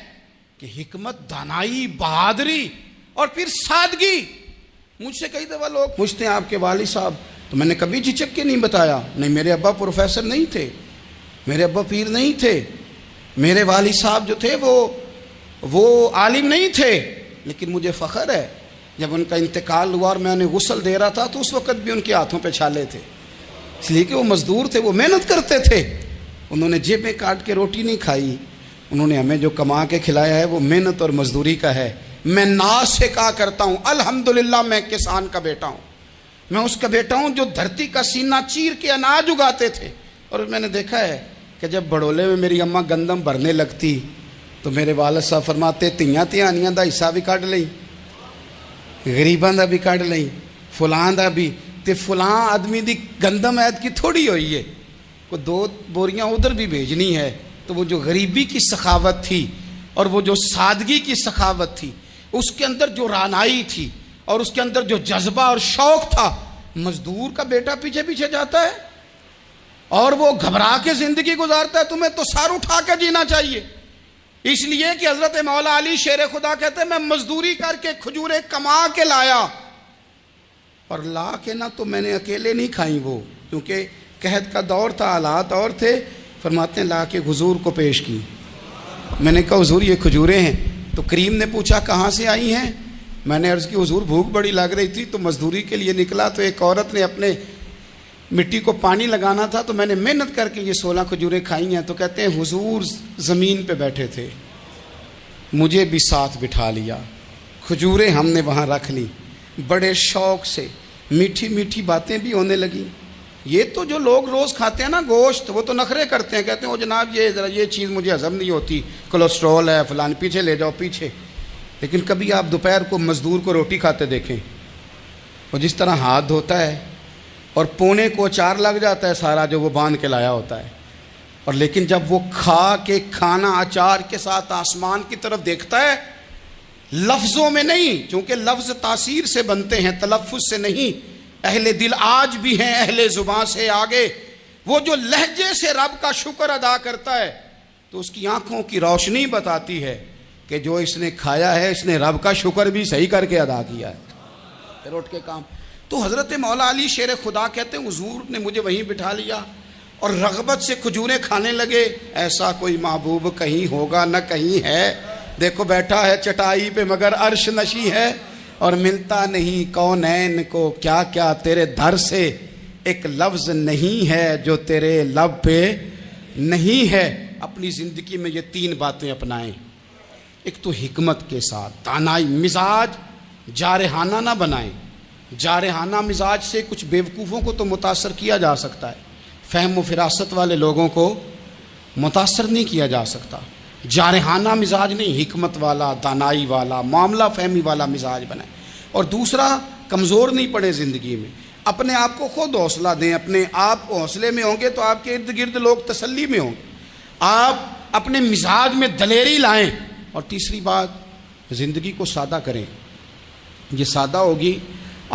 کہ حکمت, دانائی, بہادری اور پھر سادگی. مجھ سے کئی دفعہ لوگ پوچھتے ہیں آپ کے والد صاحب, تو میں نے کبھی جھجک کے نہیں بتایا, نہیں میرے ابا پروفیسر نہیں تھے, میرے ابا پیر نہیں تھے, میرے والد صاحب جو تھے وہ عالم نہیں تھے. لیکن مجھے فخر ہے جب ان کا انتقال ہوا اور میں انہیں غسل دے رہا تھا تو اس وقت بھی ان کے ہاتھوں پہ چھالے تھے, اس لیے کہ وہ مزدور تھے, وہ محنت کرتے تھے. انہوں نے جیبیں کاٹ کے روٹی نہیں کھائی, انہوں نے ہمیں جو کما کے کھلایا ہے وہ محنت اور مزدوری کا ہے. میں ناز سے کہا کرتا ہوں الحمدللہ میں کسان کا بیٹا ہوں, میں اس کا بیٹا ہوں جو دھرتی کا سینہ چیر کے اناج اگاتے تھے. اور میں نے دیکھا ہے کہ جب بڑولے میں میری اماں گندم بھرنے لگتی تو میرے والد صاحب فرماتے تیاں تیانیاں دا حصہ بھی کٹ لیں, غریباں دا بھی کٹ لیں, فلاں دا بھی. تے فلاں آدمی دی گندم عید کی تھوڑی ہوئی ہے, کو 2 بوریاں ادھر بھی بھیجنی ہے. تو وہ جو غریبی کی سخاوت تھی اور وہ جو سادگی کی سخاوت تھی, اس کے اندر جو رانائی تھی اور اس کے اندر جو جذبہ اور شوق تھا, مزدور کا بیٹا پیچھے پیچھے جاتا ہے اور وہ گھبرا کے زندگی گزارتا ہے. تمہیں تو سر اٹھا کے جینا چاہیے. اس لیے کہ حضرت مولا علی شیر خدا کہتے ہیں میں مزدوری کر کے کھجوریں کما کے لایا, اور لا کے نہ تو میں نے اکیلے نہیں کھائیں وہ, کیونکہ قحط کا دور تھا, حالات اور تھے. فرماتے ہیں لا کے حضور کو پیش کی. میں نے کہا حضور یہ کھجوریں ہیں. تو کریم نے پوچھا کہاں سے آئی ہیں؟ میں نے عرض کی حضور بھوک بڑی لگ رہی تھی تو مزدوری کے لیے نکلا, تو ایک عورت نے اپنے مٹی کو پانی لگانا تھا تو میں نے محنت کر کے یہ 16 کھجوریں کھائی ہیں. تو کہتے ہیں حضور زمین پہ بیٹھے تھے, مجھے بھی ساتھ بٹھا لیا, کھجوریں ہم نے وہاں رکھ لی, بڑے شوق سے میٹھی میٹھی باتیں بھی ہونے لگیں. یہ تو جو لوگ روز کھاتے ہیں نا گوشت, وہ تو نخرے کرتے ہیں, کہتے ہیں وہ جناب یہ ذرا یہ چیز مجھے ہضم نہیں ہوتی, کولیسٹرول ہے فلان, پیچھے لے جاؤ پیچھے. لیکن کبھی آپ دوپہر کو مزدور کو روٹی کھاتے دیکھیں, وہ جس طرح ہاتھ دھوتا ہے اور پونے کو 4 لگ جاتا ہے سارا جو وہ باندھ کے لایا ہوتا ہے, اور لیکن جب وہ کھا کے کھانا اچار کے ساتھ آسمان کی طرف دیکھتا ہے, لفظوں میں نہیں, چونکہ لفظ تاثیر سے بنتے ہیں تلفظ سے نہیں. اہل دل آج بھی ہیں اہل زبان سے آگے. وہ جو لہجے سے رب کا شکر ادا کرتا ہے تو اس کی آنکھوں کی روشنی بتاتی ہے کہ جو اس نے کھایا ہے اس نے رب کا شکر بھی صحیح کر کے ادا کیا ہے. پھر اٹھ کے کام. تو حضرت مولا علی شیر خدا کہتے ہیں حضور نے مجھے وہیں بٹھا لیا اور رغبت سے کھجوریں کھانے لگے. ایسا کوئی محبوب کہیں ہوگا نہ کہیں ہے, دیکھو بیٹھا ہے چٹائی پہ مگر عرش نشی ہے, اور ملتا نہیں کونین کو کیا کیا تیرے در سے, ایک لفظ نہیں ہے جو تیرے لب پہ نہیں ہے. اپنی زندگی میں یہ 3 باتیں اپنائیں. ایک تو حکمت کے ساتھ دانائی, مزاج جارحانہ نہ بنائیں. جارحانہ مزاج سے کچھ بیوقوفوں کو تو متاثر کیا جا سکتا ہے, فہم و فراست والے لوگوں کو متاثر نہیں کیا جا سکتا. جارحانہ مزاج نہیں, حکمت والا, دانائی والا, معاملہ فہمی والا مزاج بنائیں. اور دوسرا, کمزور نہیں پڑے زندگی میں, اپنے آپ کو خود حوصلہ دیں. اپنے آپ حوصلے میں ہوں گے تو آپ کے ارد گرد لوگ تسلی میں ہوں گے. آپ اپنے مزاج میں دلیری لائیں. اور تیسری بات, زندگی کو سادہ کریں. یہ سادہ ہوگی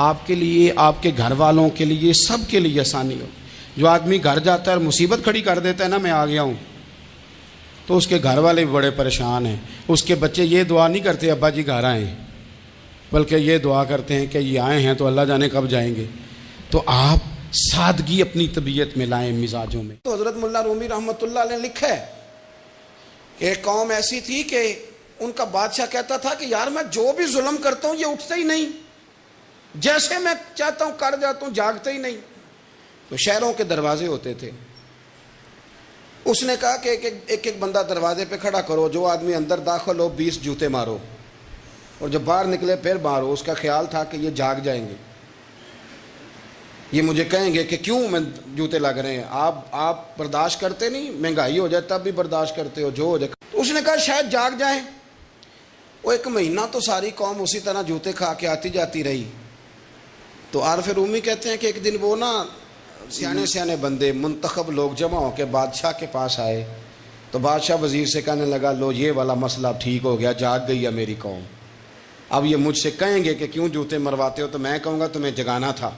آپ کے لیے, آپ کے گھر والوں کے لیے, سب کے لیے آسانی ہو. جو آدمی گھر جاتا ہے اور مصیبت کھڑی کر دیتا ہے نا, میں آ گیا ہوں, تو اس کے گھر والے بھی بڑے پریشان ہیں. اس کے بچے یہ دعا نہیں کرتے ابا جی گھر آئیں, بلکہ یہ دعا کرتے ہیں کہ یہ آئے ہیں تو اللہ جانے کب جائیں گے. تو آپ سادگی اپنی طبیعت میں لائیں, مزاجوں میں. تو حضرت ملا رومی رحمۃ اللہ علیہ نے لکھا ہے ایک قوم ایسی تھی کہ ان کا بادشاہ کہتا تھا کہ یار میں جو بھی ظلم کرتا ہوں یہ اٹھتا ہی نہیں، جیسے میں چاہتا ہوں کر جاتا ہوں، جاگتا ہی نہیں۔ تو شہروں کے دروازے ہوتے تھے، اس نے کہا کہ ایک ایک بندہ دروازے پہ کھڑا کرو، جو آدمی اندر داخل ہو 20 جوتے مارو، اور جب باہر نکلے پھر مارو۔ اس کا خیال تھا کہ یہ جاگ جائیں گے، یہ مجھے کہیں گے کہ کیوں میں جوتے لگ رہے ہیں، آپ برداشت کرتے نہیں، مہنگائی ہو جائے تب بھی برداشت کرتے ہو، جو ہو جائے۔ اس نے کہا شاید جاگ جائیں۔ وہ 1 مہینہ تو ساری قوم اسی طرح جوتے کھا کے آتی جاتی رہی۔ تو عارف رومی کہتے ہیں کہ ایک دن وہ سیانے سیانے بندے منتخب لوگ جمع ہو کے بادشاہ کے پاس آئے، تو بادشاہ وزیر سے کہنے لگا لو یہ والا مسئلہ ٹھیک ہو گیا، جاگ گئی ہے میری قوم، اب یہ مجھ سے کہیں گے کہ کیوں جوتے مرواتے ہو، تو میں کہوں گا تمہیں جگانا تھا،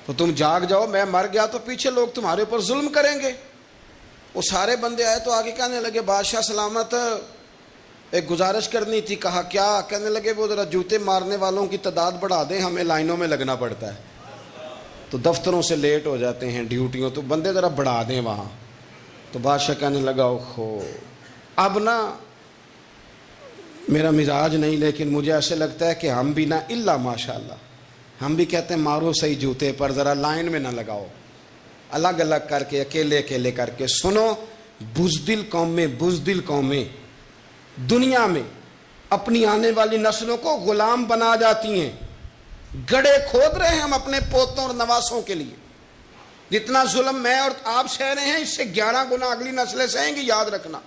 تو تم جاگ جاؤ، میں مر گیا تو پیچھے لوگ تمہارے اوپر ظلم کریں گے۔ وہ سارے بندے آئے تو آگے کہنے لگے بادشاہ سلامت، ایک گزارش کرنی تھی۔ کہا کیا؟ کہنے لگے وہ ذرا جوتے مارنے والوں کی تعداد بڑھا دیں، ہمیں لائنوں میں لگنا پڑتا ہے، تو دفتروں سے لیٹ ہو جاتے ہیں، ڈیوٹیوں، تو بندے ذرا بڑھا دیں وہاں۔ تو بادشاہ کہنے لگا اوہو، اب میرا مزاج نہیں، لیکن مجھے ایسے لگتا ہے کہ ہم بھی الا ماشاءاللہ، ہم بھی کہتے ہیں مارو صحیح جوتے پر، ذرا لائن میں نہ لگاؤ، الگ الگ کر کے، اکیلے اکیلے کر کے۔ سنو، بزدل قومیں دنیا میں اپنی آنے والی نسلوں کو غلام بنا جاتی ہیں۔ گڑھے کھود رہے ہیں ہم اپنے پوتوں اور نواسوں کے لیے۔ جتنا ظلم میں اور آپ سہ رہے ہیں، اس سے 11 گنا اگلی نسلیں سہیں گی، یاد رکھنا۔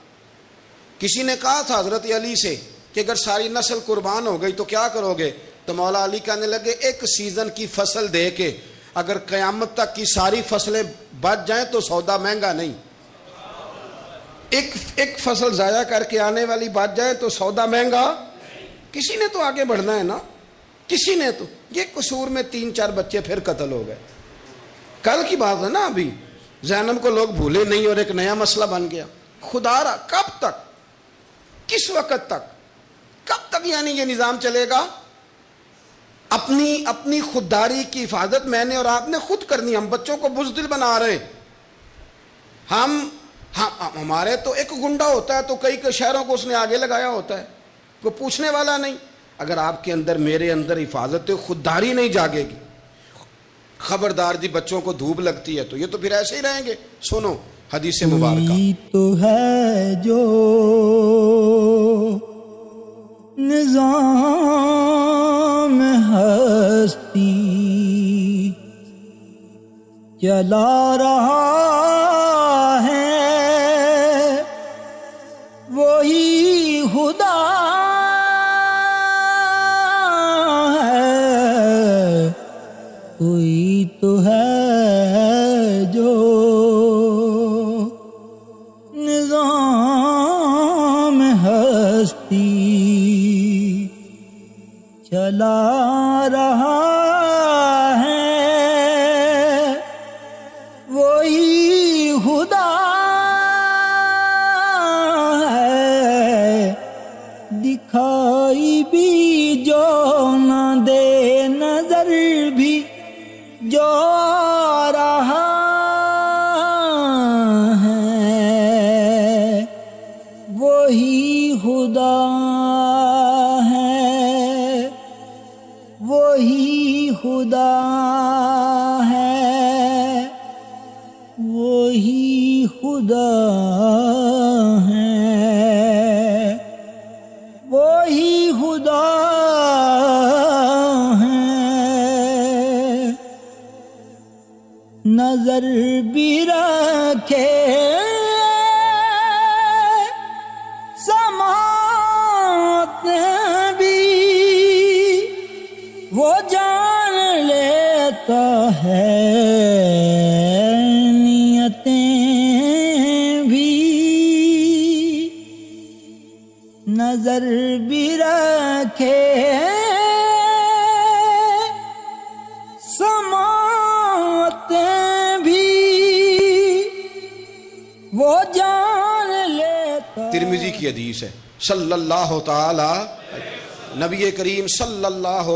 کسی نے کہا تھا حضرت علی سے کہ اگر ساری نسل قربان ہو گئی تو کیا کرو گے؟ تو مولا علی کہنے لگے ایک سیزن کی فصل دے کے اگر قیامت تک کی ساری فصلیں بچ جائیں تو سودا مہنگا نہیں، ایک فصل ضائع کر کے آنے والی بچ جائے تو سودا مہنگا۔ کسی نے تو آگے بڑھنا ہے نا، کسی نے تو۔ یہ قصور میں 3-4 بچے پھر قتل ہو گئے، کل کی بات ہے نا، ابھی زینب کو لوگ بھولے نہیں اور ایک نیا مسئلہ بن گیا۔ خدا را کب تک، کس وقت تک، کب تک یعنی یہ نظام چلے گا؟ اپنی خودداری کی حفاظت میں نے اور آپ نے خود کرنی۔ ہم بچوں کو بزدل بنا رہے، ہمارے تو ایک گنڈا ہوتا ہے تو کئی شہروں کو اس نے آگے لگایا ہوتا ہے، کوئی پوچھنے والا نہیں۔ اگر آپ کے اندر میرے اندر حفاظت خودداری نہیں جاگے گی، خبردار جی بچوں کو دھوپ لگتی ہے تو یہ تو پھر ایسے ہی رہیں گے۔ سنو حدیث مبارکہ، تو ہے جو نظام ہستی چلا رہا ہے، وہی خدا ہے، کوئی تو ہے جو نظام ہستی چلا رہا ہے، وہی خدا ہے، دکھائی بھی جو نہ دے، نظر بھی جو آ رہا ہے، وہی خدا ہے، وہی خدا ہے، وہی خدا ہے، وہی خدا ہے۔ نظر بھی رکھے سماعت بھی، وہ جان لیتا ہے نیتیں بھی، نظر بھی رکھے سماعتیں بھی، وہ جان لیتا۔ ترمذی کی حدیث ہے، صلی اللہ تعالی نبی کریم صلی اللہ،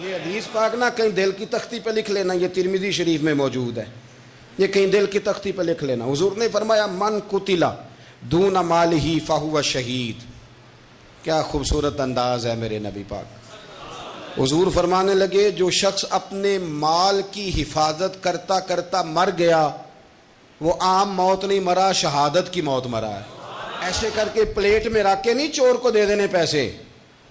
یہ حدیث پاک نہ کہیں دل کی تختی پہ لکھ لینا، یہ ترمذی شریف میں موجود ہے، یہ کہیں دل کی تختی پہ لکھ لینا۔ حضور نے فرمایا من قتل دون مالہ فہو شہید. کیا خوبصورت انداز ہے میرے نبی پاک. حضور فرمانے لگے جو شخص اپنے مال کی حفاظت کرتا کرتا مر گیا وہ عام موت نہیں مرا، شہادت کی موت مرا ہے. ایسے کر کے پلیٹ میں رکھ کے نہیں چور کو دے دینے پیسے.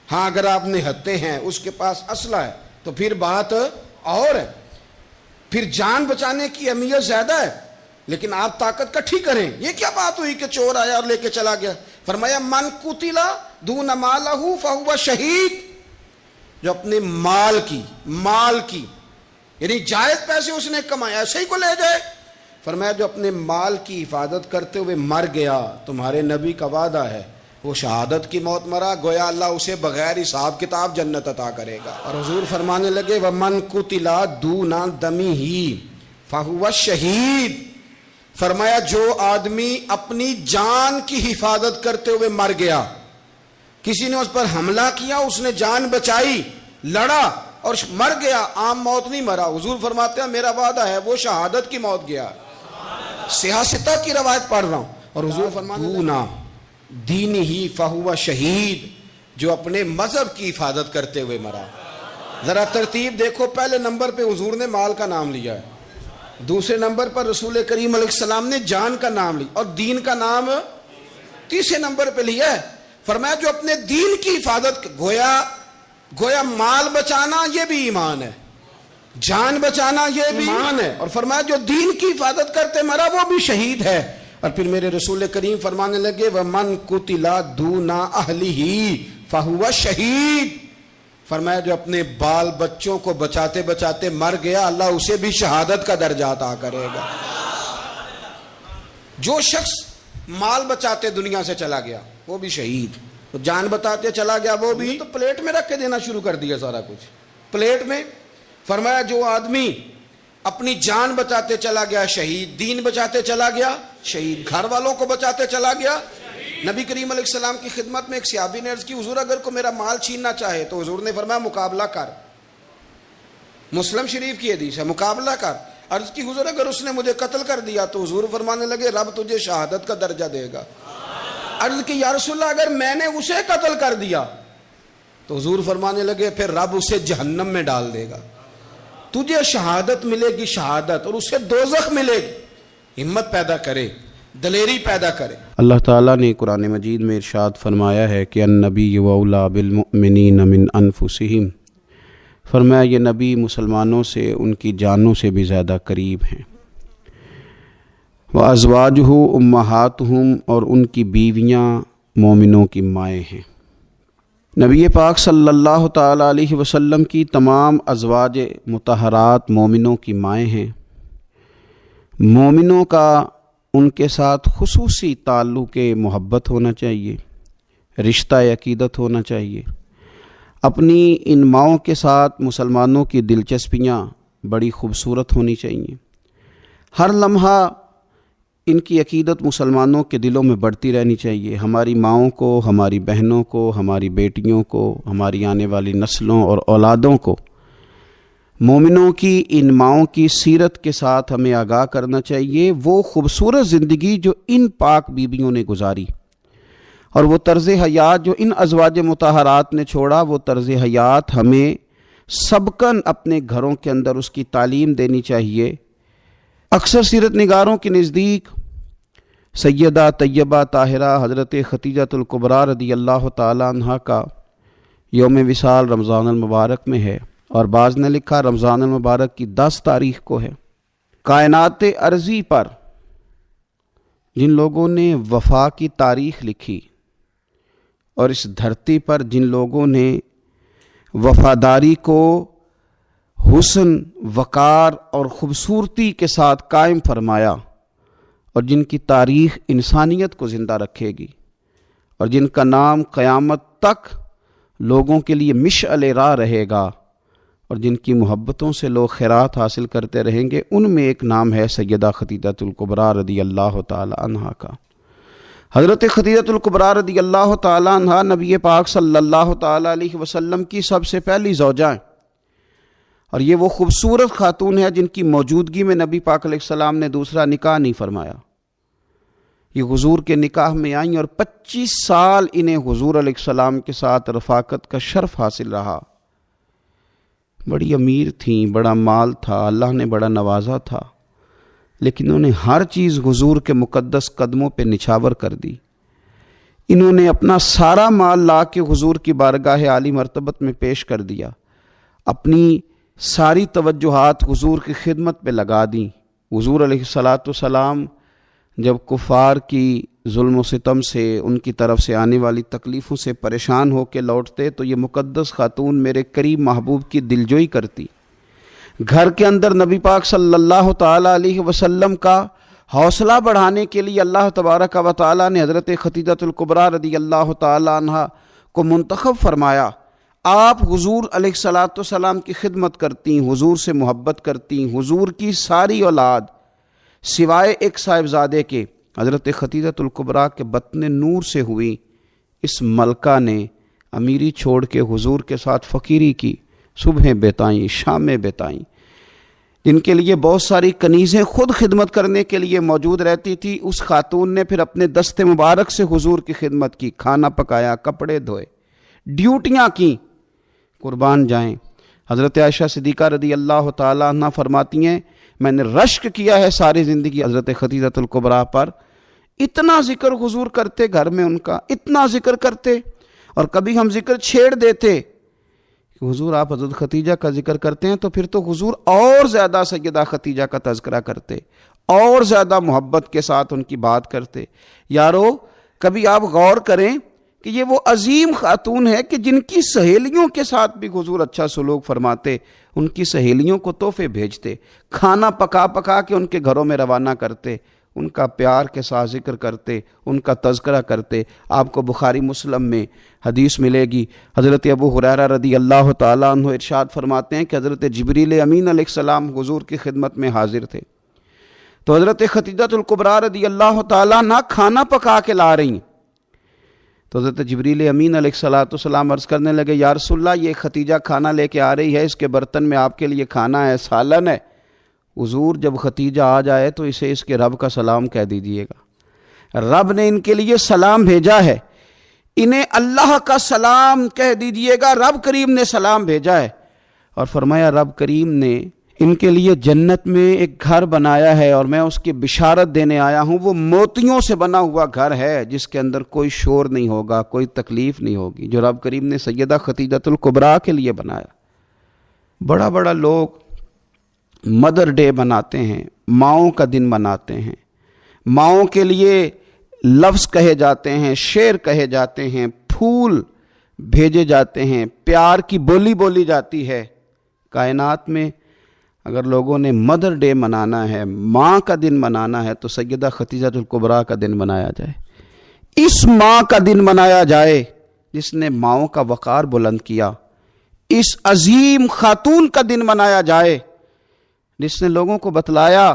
ہاں اگر آپ نہتے ہیں، اس کے پاس اسلحہ ہے تو پھر بات اور ہے، پھر جان بچانے کی اہمیت زیادہ ہے. لیکن آپ طاقت کٹھی کریں. یہ کیا بات ہوئی کہ چور آیا اور لے کے چلا گیا؟ فرمایا من قتل دون مالہ فہو شہید. جو اپنے مال کی یعنی جائز پیسے اس نے کمائے ایسے ہی کو لے جائے. فرمایا جو اپنے مال کی حفاظت کرتے ہوئے مر گیا، تمہارے نبی کا وعدہ ہے وہ شہادت کی موت مرا، گویا اللہ اسے بغیر حساب کتاب جنت عطا کرے گا. اور حضور فرمانے لگے ومن قتل دون دمہ فہو شہید. فرمایا جو آدمی اپنی جان کی حفاظت کرتے ہوئے مر گیا، کسی نے اس پر حملہ کیا، اس نے جان بچائی، لڑا اور مر گیا، عام موت نہیں مرا. حضور فرماتے ہیں میرا وعدہ ہے وہ شہادت کی موت گیا. سیاستہ کی روایت پڑھ رہا ہوں. اور حضور فرماتے دینہ فہو شہید. جو اپنے مذہب کی حفاظت کرتے ہوئے مرا. ذرا ترتیب دیکھو، پہلے نمبر پہ حضور نے مال کا نام لیا ہے، دوسرے نمبر پر رسول کریم علیہ السلام نے جان کا نام لیا، اور دین کا نام تیسرے نمبر پہ لیا ہے. فرمایا جو اپنے دین کی حفاظت، گویا مال بچانا یہ بھی ایمان ہے، جان بچانا یہ بھی ایمان ہے. اور فرمایا جو دین کی حفاظت کرتے مرا وہ بھی شہید ہے. اور پھر میرے رسول کریم فرمانے لگے ومن قتل دون اہلہ فہو شہید. فرمایا جو اپنے بال بچوں کو بچاتے بچاتے مر گیا، اللہ اسے بھی شہادت کا درجہ عطا کرے گا. جو شخص مال بچاتے دنیا سے چلا گیا وہ بھی شہید، جان بتاتے چلا گیا وہ بھی. تو پلیٹ میں رکھ کے دینا شروع کر دیا سارا کچھ پلیٹ میں. فرمایا جو آدمی اپنی جان بچاتے چلا گیا شہید، دین بچاتے چلا گیا شہید، گھر والوں کو بچاتے چلا گیا. نبی کریم علیہ السلام کی خدمت میں ایک صحابی نے عرض کی حضور اگر کو میرا مال چھیننا چاہے تو حضور نے فرمایا مقابلہ کر. مسلم شریف کی حدیث ہے، مقابلہ کر. عرض کی حضور اگر اس نے مجھے قتل کر دیا تو حضور فرمانے لگے رب تجھے شہادت کا درجہ دے گا. عرض کی یا رسول اللہ اگر میں نے اسے قتل کر دیا تو حضور فرمانے لگے پھر رب اسے جہنم میں ڈال دے گا. تجھے شہادت ملے گی شہادت، اور اسے دوزخ ملے گی. ہمت پیدا کرے، دلیری پیدا کرے. اللہ تعالیٰ نے قرآن مجید میں ارشاد فرمایا ہے کہ النبی اولیٰ بالمؤمنین من انفسہم. فرمایا یہ نبی مسلمانوں سے ان کی جانوں سے بھی زیادہ قریب ہیں. وازواجہ امہاتہم، اور ان کی بیویاں مومنوں کی مائیں ہیں. نبی پاک صلی اللہ تعالیٰ علیہ وسلم کی تمام ازواج مطہرات مومنوں کی مائیں ہیں. مومنوں کا ان کے ساتھ خصوصی تعلق محبت ہونا چاہیے، رشتہ عقیدت ہونا چاہیے. اپنی ان ماؤں کے ساتھ مسلمانوں کی دلچسپیاں بڑی خوبصورت ہونی چاہیے. ہر لمحہ ان کی عقیدت مسلمانوں کے دلوں میں بڑھتی رہنی چاہیے. ہماری ماؤں کو، ہماری بہنوں کو، ہماری بیٹیوں کو، ہماری آنے والی نسلوں اور اولادوں کو مومنوں کی ان ماؤں کی سیرت کے ساتھ ہمیں آگاہ کرنا چاہیے. وہ خوبصورت زندگی جو ان پاک بیویوں نے گزاری اور وہ طرز حیات جو ان ازواج مطہرات نے چھوڑا، وہ طرز حیات ہمیں سبقاً اپنے گھروں کے اندر اس کی تعلیم دینی چاہیے. اکثر سیرت نگاروں کے نزدیک سیدہ طیبہ طاہرہ حضرت خدیجہ الکبریٰ رضی اللہ تعالی عنہا کا یوم وصال رمضان المبارک میں ہے، اور بعض نے لکھا رمضان المبارک کی 10 تاریخ کو ہے. کائنات ارضی پر جن لوگوں نے وفا کی تاریخ لکھی اور اس دھرتی پر جن لوگوں نے وفاداری کو حسن، وقار اور خوبصورتی کے ساتھ قائم فرمایا، اور جن کی تاریخ انسانیت کو زندہ رکھے گی، اور جن کا نام قیامت تک لوگوں کے لیے مشعل راہ رہے گا، اور جن کی محبتوں سے لوگ خیرات حاصل کرتے رہیں گے، ان میں ایک نام ہے سیدہ خدیجہ الکبریٰ رضی اللہ تعالی عنہا کا. حضرت خدیجہ الکبریٰ رضی اللہ تعالی عنہا نبی پاک صلی اللہ تعالی علیہ وسلم کی سب سے پہلی زوجہ ہیں، اور یہ وہ خوبصورت خاتون ہے جن کی موجودگی میں نبی پاک علیہ السلام نے دوسرا نکاح نہیں فرمایا. یہ حضور کے نکاح میں آئیں اور 25 سال انہیں حضور علیہ السلام کے ساتھ رفاقت کا شرف حاصل رہا۔ بڑی امیر تھیں، بڑا مال تھا، اللہ نے بڑا نوازا تھا، لیکن انہوں نے ہر چیز حضور کے مقدس قدموں پہ نچھاور کر دی۔ انہوں نے اپنا سارا مال لا کے حضور کی بارگاہ عالی مرتبت میں پیش کر دیا، اپنی ساری توجہات حضور کی خدمت پہ لگا دیں۔ حضور علیہ السلام جب کفار کی ظلم و ستم سے، ان کی طرف سے آنے والی تکلیفوں سے پریشان ہو کے لوٹتے تو یہ مقدس خاتون میرے قریب محبوب کی دلجوئی کرتی۔ گھر کے اندر نبی پاک صلی اللہ تعالیٰ علیہ وسلم کا حوصلہ بڑھانے کے لیے اللہ تبارک و تعالیٰ نے حضرت خدیجہ الکبریٰ رضی اللہ تعالیٰ عنہ کو منتخب فرمایا۔ آپ حضور علیہ السلام کی خدمت کرتی، حضور سے محبت کرتی، حضور کی ساری اولاد سوائے ایک صاحبزادے کے حضرت خدیجہ الکبریٰ کے بطن نور سے ہوئی۔ اس ملکہ نے امیری چھوڑ کے حضور کے ساتھ فقیری کی، صبحیں بتائیں، شامیں بتائیں، جن کے لیے بہت ساری کنیزیں خود خدمت کرنے کے لیے موجود رہتی تھی۔ اس خاتون نے پھر اپنے دست مبارک سے حضور کی خدمت کی، کھانا پکایا، کپڑے دھوئے، ڈیوٹیاں کی، قربان جائیں۔ حضرت عائشہ صدیقہ رضی اللہ تعالیٰ عنہ فرماتی ہیں میں نے رشک کیا ہے ساری زندگی حضرت خدیجہ الکبریٰ پر۔ اتنا ذکر حضور کرتے گھر میں، ان کا اتنا ذکر کرتے، اور کبھی ہم ذکر چھیڑ دیتے کہ حضور آپ حضرت خدیجہ کا ذکر کرتے ہیں، تو پھر تو حضور اور زیادہ سیدہ خدیجہ کا تذکرہ کرتے، اور زیادہ محبت کے ساتھ ان کی بات کرتے۔ یارو کبھی آپ غور کریں کہ یہ وہ عظیم خاتون ہے کہ جن کی سہیلیوں کے ساتھ بھی حضور اچھا سلوک فرماتے، ان کی سہیلیوں کو تحفے بھیجتے، کھانا پکا پکا کے ان کے گھروں میں روانہ کرتے، ان کا پیار کے ساتھ ذکر کرتے، ان کا تذکرہ کرتے۔ آپ کو بخاری مسلم میں حدیث ملے گی، حضرت ابو ہریرہ رضی اللہ تعالیٰ عنہ ارشاد فرماتے ہیں کہ حضرت جبریل امین علیہ السلام حضور کی خدمت میں حاضر تھے، تو حضرت خدیجہ الکبریٰ رضی اللہ تعالیٰ عنہ کھانا پکا کے لا رہی ہیں، تو حضرت جبریل امین علیہ السلام عرض کرنے لگے یا رسول اللہ یہ خدیجہ کھانا لے کے آ رہی ہے، اس کے برتن میں آپ کے لیے کھانا ہے، سالن ہے۔ حضور جب خدیجہ آ جائے تو اسے اس کے رب کا سلام کہہ دیجئے گا، رب نے ان کے لیے سلام بھیجا ہے، انہیں اللہ کا سلام کہہ دیجئے گا، رب کریم نے سلام بھیجا ہے۔ اور فرمایا رب کریم نے ان کے لیے جنت میں ایک گھر بنایا ہے اور میں اس کی بشارت دینے آیا ہوں، وہ موتیوں سے بنا ہوا گھر ہے جس کے اندر کوئی شور نہیں ہوگا، کوئی تکلیف نہیں ہوگی، جو رب کریم نے سیدہ خدیجہ الکبریٰ کے لیے بنایا۔ بڑا بڑا لوگ مدر ڈے مناتے ہیں، ماؤں کا دن مناتے ہیں، ماؤں کے لیے لفظ کہے جاتے ہیں، شعر کہے جاتے ہیں، پھول بھیجے جاتے ہیں، پیار کی بولی بولی جاتی ہے۔ کائنات میں اگر لوگوں نے مدر ڈے منانا ہے، ماں کا دن منانا ہے، تو سیدہ خدیجہ الکبریٰ کا دن منایا جائے، اس ماں کا دن منایا جائے جس نے ماؤں کا وقار بلند کیا، اس عظیم خاتون کا دن منایا جائے جس نے لوگوں کو بتلایا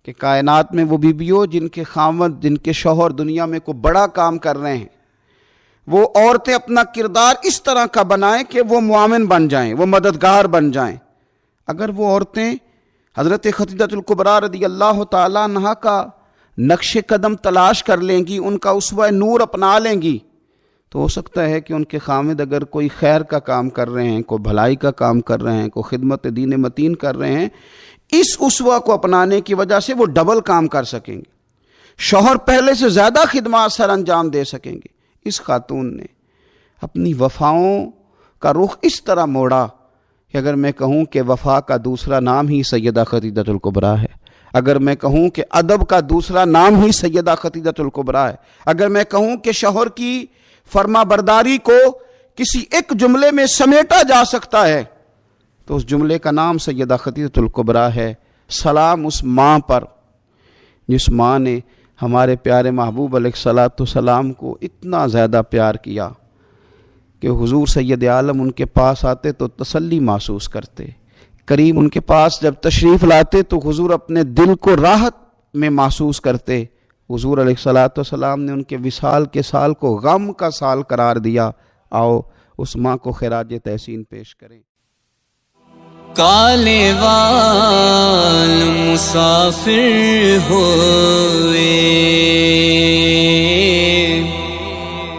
کہ کائنات میں وہ بیویوں جن کے خاوند، جن کے شوہر دنیا میں کوئی بڑا کام کر رہے ہیں، وہ عورتیں اپنا کردار اس طرح کا بنائیں کہ وہ معاون بن جائیں، وہ مددگار بن جائیں۔ اگر وہ عورتیں حضرت خدیجہ الکبریٰ رضی اللہ تعالیٰ عنہ کا نقش قدم تلاش کر لیں گی، ان کا اسوہ نور اپنا لیں گی، تو ہو سکتا ہے کہ ان کے خامد اگر کوئی خیر کا کام کر رہے ہیں، کوئی بھلائی کا کام کر رہے ہیں، کوئی خدمت دین متین کر رہے ہیں، اس اسوہ کو اپنانے کی وجہ سے وہ ڈبل کام کر سکیں گے، شوہر پہلے سے زیادہ خدمات سر انجام دے سکیں گے۔ اس خاتون نے اپنی وفاؤں کا رخ اس طرح موڑا کہ اگر میں کہوں کہ وفا کا دوسرا نام ہی سیدہ خدیجہ الکبریٰ ہے، اگر میں کہوں کہ ادب کا دوسرا نام ہی سیدہ خدیجہ الکبریٰ ہے، اگر میں کہوں کہ شوہر کی فرما برداری کو کسی ایک جملے میں سمیٹا جا سکتا ہے، تو اس جملے کا نام سیدہ خدیجہ الکبریٰ ہے۔ سلام اس ماں پر جس ماں نے ہمارے پیارے محبوب علیہ السلام کو اتنا زیادہ پیار کیا کہ حضور سید عالم ان کے پاس آتے تو تسلی محسوس کرتے، کریم ان کے پاس جب تشریف لاتے تو حضور اپنے دل کو راحت میں محسوس کرتے۔ حضور علیہ السلام نے ان کے وصال کے سال کو غم کا سال قرار دیا۔ آؤ اس ماں کو خراج تحسین پیش کریں۔ کالے وال مسافر ہوئے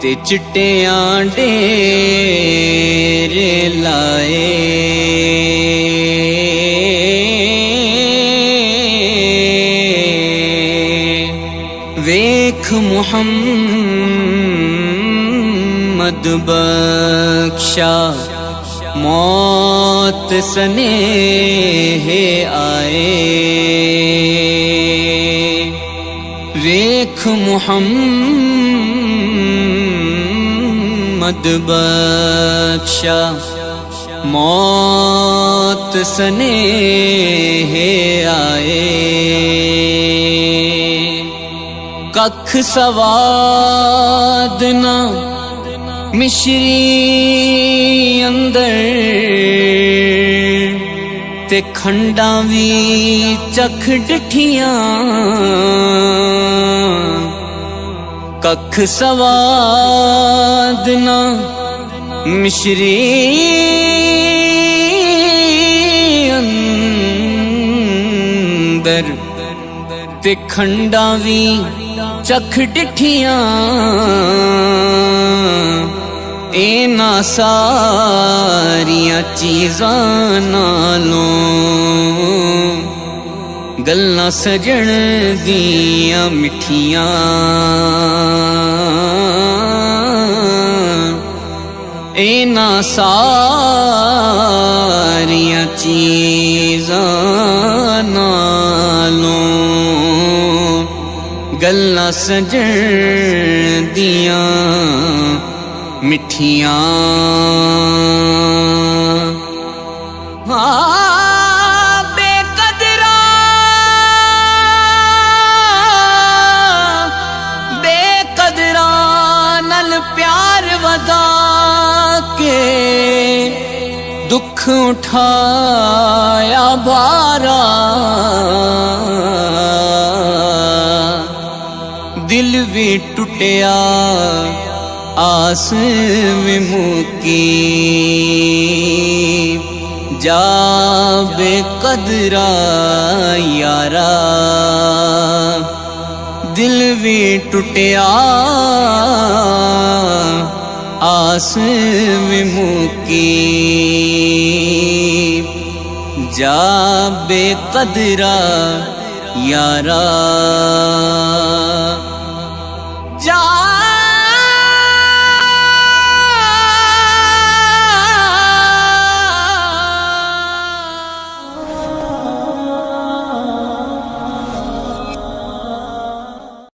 تے چٹیاں ڈیر لائے ویکھ محمد بخشا موت سنیہ آئے ویکھ محمد بخشا موت سنیہ آئے ککھ سواد نہ مشری اندر تے کھنڈاں وی چکھ ڈٹھیاں ککھ سواد نہ مشری اندر تے کھنڈاں وی چکھ ڈٹھیاں اینا ساریاں چیزاں نالوں گلاں سجن دیاں مٹھیاں اینا ساریاں چیزاں نالوں گلاں سجن دیاں مٹھیاں بے قدراں نال پیار ودا کے دکھ اٹھایا بارا دل بھی ٹوٹیا آس میں مکی جا بے قدرا یارا دل بھی ٹوٹیا آس میں مکی جا بے قدرا یارا جا